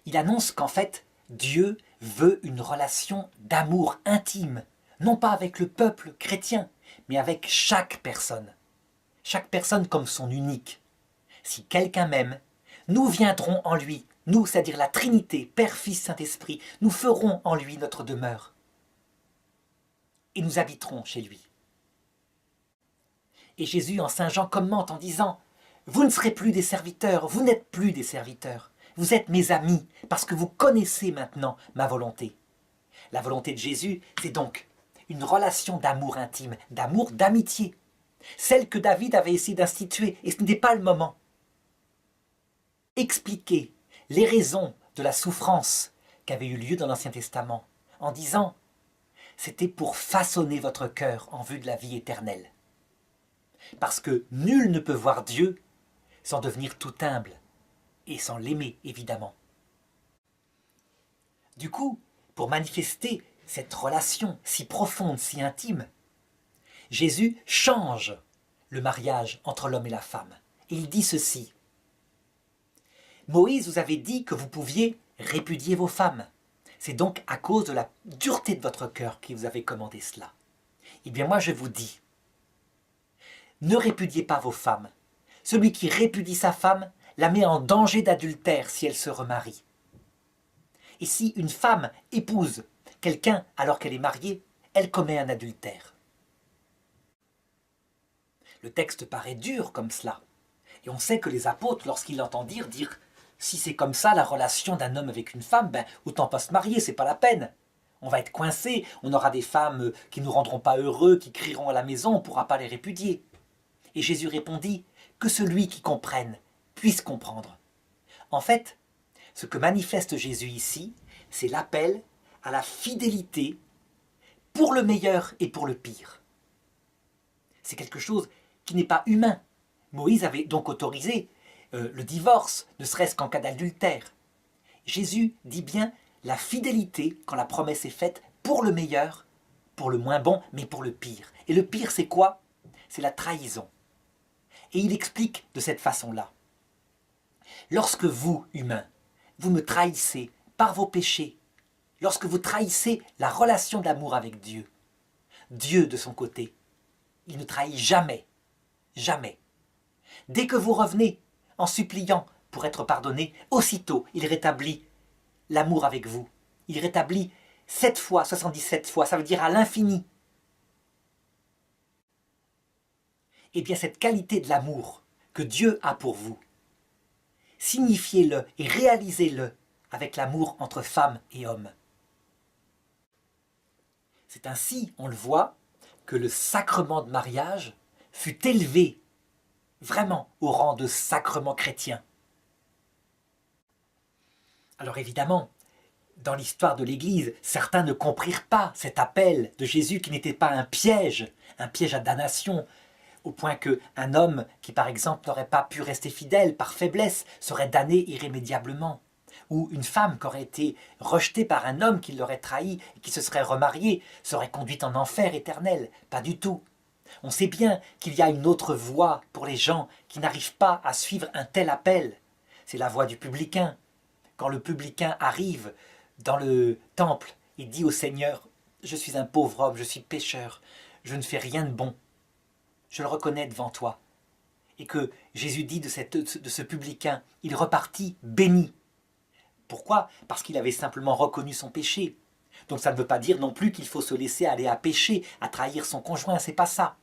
Il annonce qu'en fait, Dieu veut une relation d'amour intime, non pas avec le peuple chrétien, mais avec chaque personne comme son unique. Si quelqu'un m'aime, nous viendrons en lui, nous, c'est-à-dire la Trinité, Père, Fils, Saint-Esprit, nous ferons en lui notre demeure. Et nous habiterons chez lui. Et Jésus en Saint Jean commente en disant « Vous ne serez plus des serviteurs, vous n'êtes plus des serviteurs, vous êtes mes amis, parce que vous connaissez maintenant ma volonté. » La volonté de Jésus, c'est donc une relation d'amour intime, d'amour, d'amitié, celle que David avait essayé d'instituer, et ce n'était pas le moment. Expliquer les raisons de la souffrance qui avait eu lieu dans l'Ancien Testament, en disant « C'était pour façonner votre cœur en vue de la vie éternelle. » Parce que nul ne peut voir Dieu sans devenir tout humble, et sans l'aimer, évidemment. Du coup, pour manifester cette relation si profonde, si intime, Jésus change le mariage entre l'homme et la femme. Et il dit ceci. Moïse vous avait dit que vous pouviez répudier vos femmes. C'est donc à cause de la dureté de votre cœur qu'il vous avait commandé cela. Eh bien moi je vous dis, ne répudiez pas vos femmes. Celui qui répudie sa femme la met en danger d'adultère si elle se remarie. Et si une femme épouse quelqu'un alors qu'elle est mariée, elle commet un adultère. Le texte paraît dur comme cela. Et on sait que les apôtres, lorsqu'ils l'entendent dire si c'est comme ça la relation d'un homme avec une femme, autant pas se marier, c'est pas la peine. On va être coincé, on aura des femmes qui ne nous rendront pas heureux, qui crieront à la maison, on ne pourra pas les répudier. Et Jésus répondit que celui qui comprenne puisse comprendre. En fait, ce que manifeste Jésus ici, c'est l'appel à la fidélité pour le meilleur et pour le pire. C'est quelque chose qui n'est pas humain. Moïse avait donc autorisé le divorce, ne serait-ce qu'en cas d'adultère. Jésus dit bien la fidélité quand la promesse est faite pour le meilleur, pour le moins bon, mais pour le pire. Et le pire, c'est quoi? C'est la trahison. Et il explique de cette façon-là. Lorsque vous, humains, vous me trahissez par vos péchés, lorsque vous trahissez la relation d'amour avec Dieu, Dieu, de son côté, il ne trahit jamais, jamais. Dès que vous revenez en suppliant pour être pardonné, aussitôt il rétablit l'amour avec vous. Il rétablit 7 fois, 77 fois, ça veut dire à l'infini. Eh bien cette qualité de l'amour que Dieu a pour vous, signifiez-le et réalisez-le avec l'amour entre femmes et hommes. C'est ainsi, on le voit, que le sacrement de mariage fut élevé vraiment au rang de sacrement chrétien. Alors évidemment, dans l'histoire de l'Église, certains ne comprirent pas cet appel de Jésus qui n'était pas un piège à damnation, au point qu'un homme qui par exemple n'aurait pas pu rester fidèle par faiblesse serait damné irrémédiablement, ou une femme qui aurait été rejetée par un homme qui l'aurait trahi et qui se serait remarié serait conduite en enfer éternel. Pas du tout. On sait bien qu'il y a une autre voie pour les gens qui n'arrivent pas à suivre un tel appel. C'est la voie du publicain. Quand le publicain arrive dans le temple et dit au Seigneur « Je suis un pauvre homme, je suis pécheur, je ne fais rien de bon, je le reconnais devant toi. » Et que Jésus dit de ce publicain, il repartit béni. Pourquoi? Parce qu'il avait simplement reconnu son péché. Donc ça ne veut pas dire non plus qu'il faut se laisser aller à pécher, à trahir son conjoint, c'est pas ça.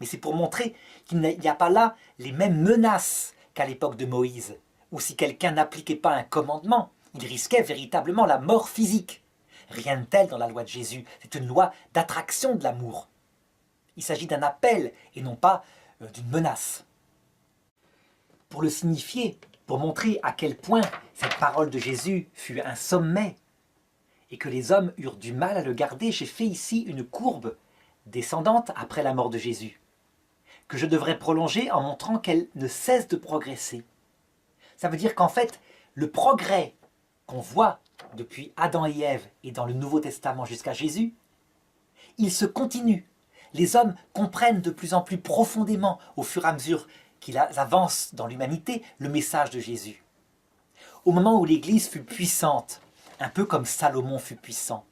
Mais c'est pour montrer qu'il n'y a pas là les mêmes menaces qu'à l'époque de Moïse, où si quelqu'un n'appliquait pas un commandement, il risquait véritablement la mort physique. Rien de tel dans la loi de Jésus, c'est une loi d'attraction de l'amour. Il s'agit d'un appel et non pas d'une menace. Pour le signifier, pour montrer à quel point cette parole de Jésus fut un sommet et que les hommes eurent du mal à le garder, j'ai fait ici une courbe descendante après la mort de Jésus, que je devrais prolonger en montrant qu'elle ne cesse de progresser. Ça veut dire qu'en fait, le progrès qu'on voit depuis Adam et Ève et dans le Nouveau Testament jusqu'à Jésus, il se continue. Les hommes comprennent de plus en plus profondément, au fur et à mesure qu'ils avancent dans l'humanité, le message de Jésus. Au moment où l'Église fut puissante, un peu comme Salomon fut puissant,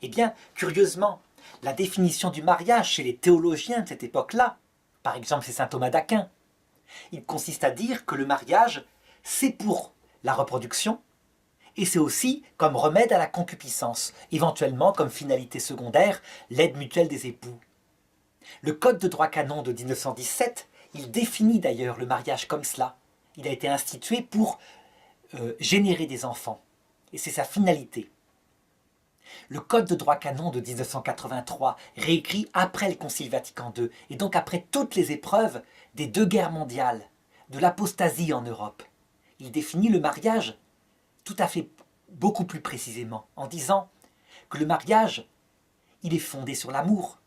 eh bien, curieusement, la définition du mariage chez les théologiens de cette époque-là, par exemple c'est saint Thomas d'Aquin, il consiste à dire que le mariage, c'est pour la reproduction, et c'est aussi comme remède à la concupiscence, éventuellement comme finalité secondaire, l'aide mutuelle des époux. Le Code de droit canon de 1917, il définit d'ailleurs le mariage comme cela. Il a été institué pour générer des enfants, et c'est sa finalité. Le Code de droit canon de 1983, réécrit après le Concile Vatican II, et donc après toutes les épreuves des deux guerres mondiales, de l'apostasie en Europe, il définit le mariage tout à fait beaucoup plus précisément, en disant que le mariage, il est fondé sur l'amour.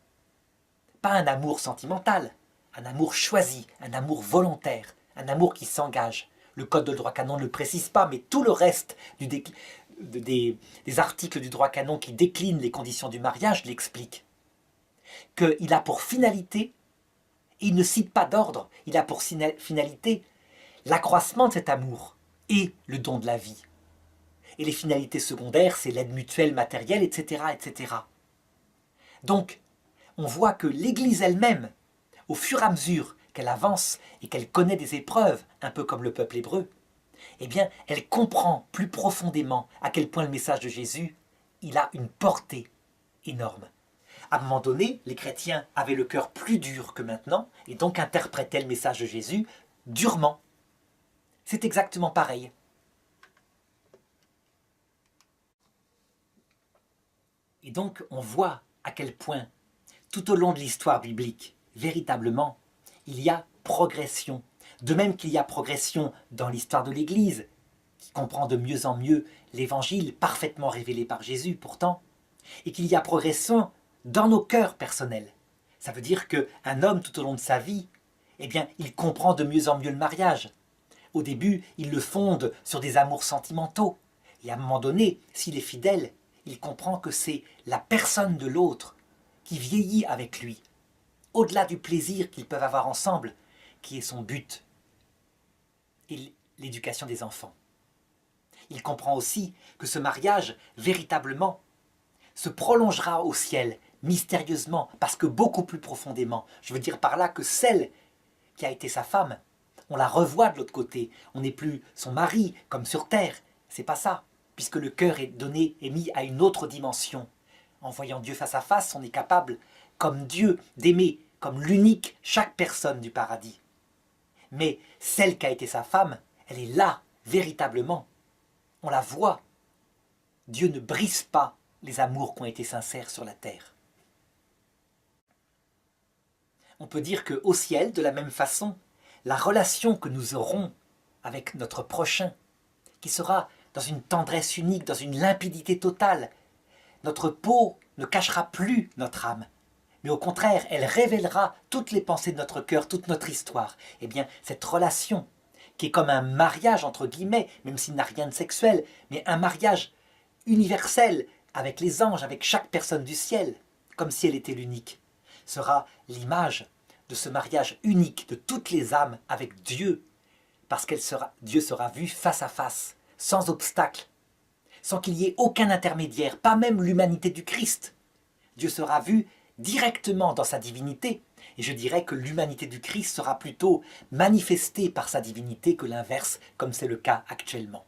Pas un amour sentimental, un amour choisi, un amour volontaire, un amour qui s'engage. Le Code de droit canon ne le précise pas, mais tout le reste des articles du droit canon qui déclinent les conditions du mariage l'expliquent. Qu'il a pour finalité, et il ne cite pas d'ordre, il a pour finalité l'accroissement de cet amour et le don de la vie. Et les finalités secondaires, c'est l'aide mutuelle matérielle, etc., etc. Donc, on voit que l'Église elle-même, au fur et à mesure qu'elle avance et qu'elle connaît des épreuves, un peu comme le peuple hébreu, eh bien, elle comprend plus profondément à quel point le message de Jésus, il a une portée énorme. À un moment donné, les chrétiens avaient le cœur plus dur que maintenant, et donc interprétaient le message de Jésus durement. C'est exactement pareil. Et donc, on voit à quel point, tout au long de l'histoire biblique, véritablement, il y a progression. De même qu'il y a progression dans l'histoire de l'Église, qui comprend de mieux en mieux l'Évangile parfaitement révélé par Jésus pourtant, et qu'il y a progression dans nos cœurs personnels. Ça veut dire qu'un homme tout au long de sa vie, eh bien, il comprend de mieux en mieux le mariage. Au début, il le fonde sur des amours sentimentaux. Et à un moment donné, s'il est fidèle, il comprend que c'est la personne de l'autre qui vieillit avec lui, au-delà du plaisir qu'ils peuvent avoir ensemble, qui est son but, et l'éducation des enfants. Il comprend aussi que ce mariage, véritablement, se prolongera au ciel, mystérieusement, parce que beaucoup plus profondément. Je veux dire par là que celle qui a été sa femme, on la revoit de l'autre côté. On n'est plus son mari, comme sur terre. C'est pas ça, puisque le cœur est donné, est mis à une autre dimension. En voyant Dieu face à face, on est capable, comme Dieu, d'aimer, comme l'unique, chaque personne du paradis. Mais celle qui a été sa femme, elle est là, véritablement. On la voit. Dieu ne brise pas les amours qui ont été sincères sur la terre. On peut dire qu'au ciel, de la même façon, la relation que nous aurons avec notre prochain, qui sera dans une tendresse unique, dans une limpidité totale, notre peau ne cachera plus notre âme, mais au contraire, elle révélera toutes les pensées de notre cœur, toute notre histoire. Eh bien, cette relation, qui est comme un mariage, entre guillemets, même s'il n'a rien de sexuel, mais un mariage universel avec les anges, avec chaque personne du ciel, comme si elle était l'unique, sera l'image de ce mariage unique de toutes les âmes avec Dieu, parce Dieu sera vu face à face, sans obstacle, sans qu'il y ait aucun intermédiaire, pas même l'humanité du Christ. Dieu sera vu directement dans sa divinité, et je dirais que l'humanité du Christ sera plutôt manifestée par sa divinité que l'inverse, comme c'est le cas actuellement.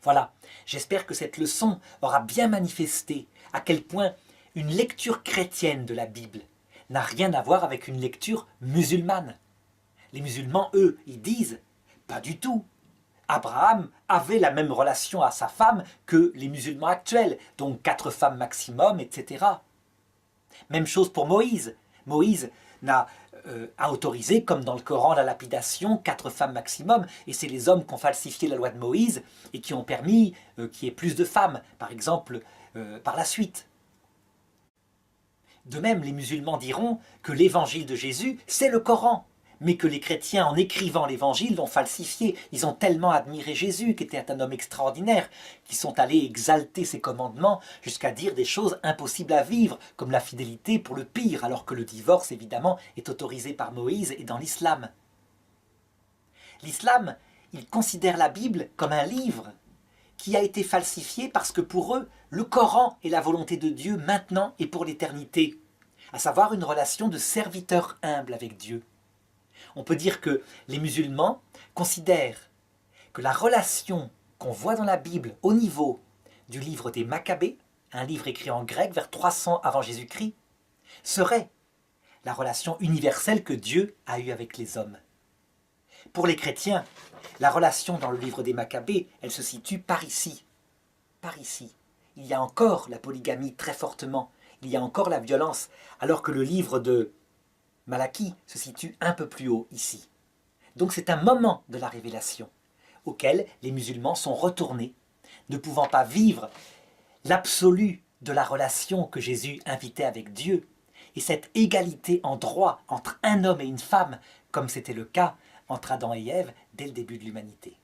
Voilà, j'espère que cette leçon aura bien manifesté à quel point une lecture chrétienne de la Bible n'a rien à voir avec une lecture musulmane. Les musulmans, eux, ils disent « pas du tout ». Abraham avait la même relation à sa femme que les musulmans actuels, donc 4 femmes maximum, etc. Même chose pour Moïse. Moïse a autorisé, comme dans le Coran, la lapidation, 4 femmes maximum, et c'est les hommes qui ont falsifié la loi de Moïse et qui ont permis qu'il y ait plus de femmes, par exemple, par la suite. De même, les musulmans diront que l'évangile de Jésus, c'est le Coran, mais que les chrétiens, en écrivant l'évangile, l'ont falsifié. Ils ont tellement admiré Jésus, qui était un homme extraordinaire, qu'ils sont allés exalter ses commandements jusqu'à dire des choses impossibles à vivre, comme la fidélité pour le pire, alors que le divorce, évidemment, est autorisé par Moïse et dans l'islam. L'islam, il considère la Bible comme un livre qui a été falsifié parce que pour eux, le Coran est la volonté de Dieu maintenant et pour l'éternité, à savoir une relation de serviteur humble avec Dieu. On peut dire que les musulmans considèrent que la relation qu'on voit dans la Bible au niveau du livre des Maccabées, un livre écrit en grec vers 300 avant Jésus-Christ, serait la relation universelle que Dieu a eue avec les hommes. Pour les chrétiens, la relation dans le livre des Maccabées, elle se situe par ici. Par ici. Il y a encore la polygamie très fortement, il y a encore la violence, alors que le livre de Malachie se situe un peu plus haut ici. Donc c'est un moment de la révélation auquel les musulmans sont retournés, ne pouvant pas vivre l'absolu de la relation que Jésus invitait avec Dieu, et cette égalité en droit entre un homme et une femme, comme c'était le cas entre Adam et Ève dès le début de l'humanité.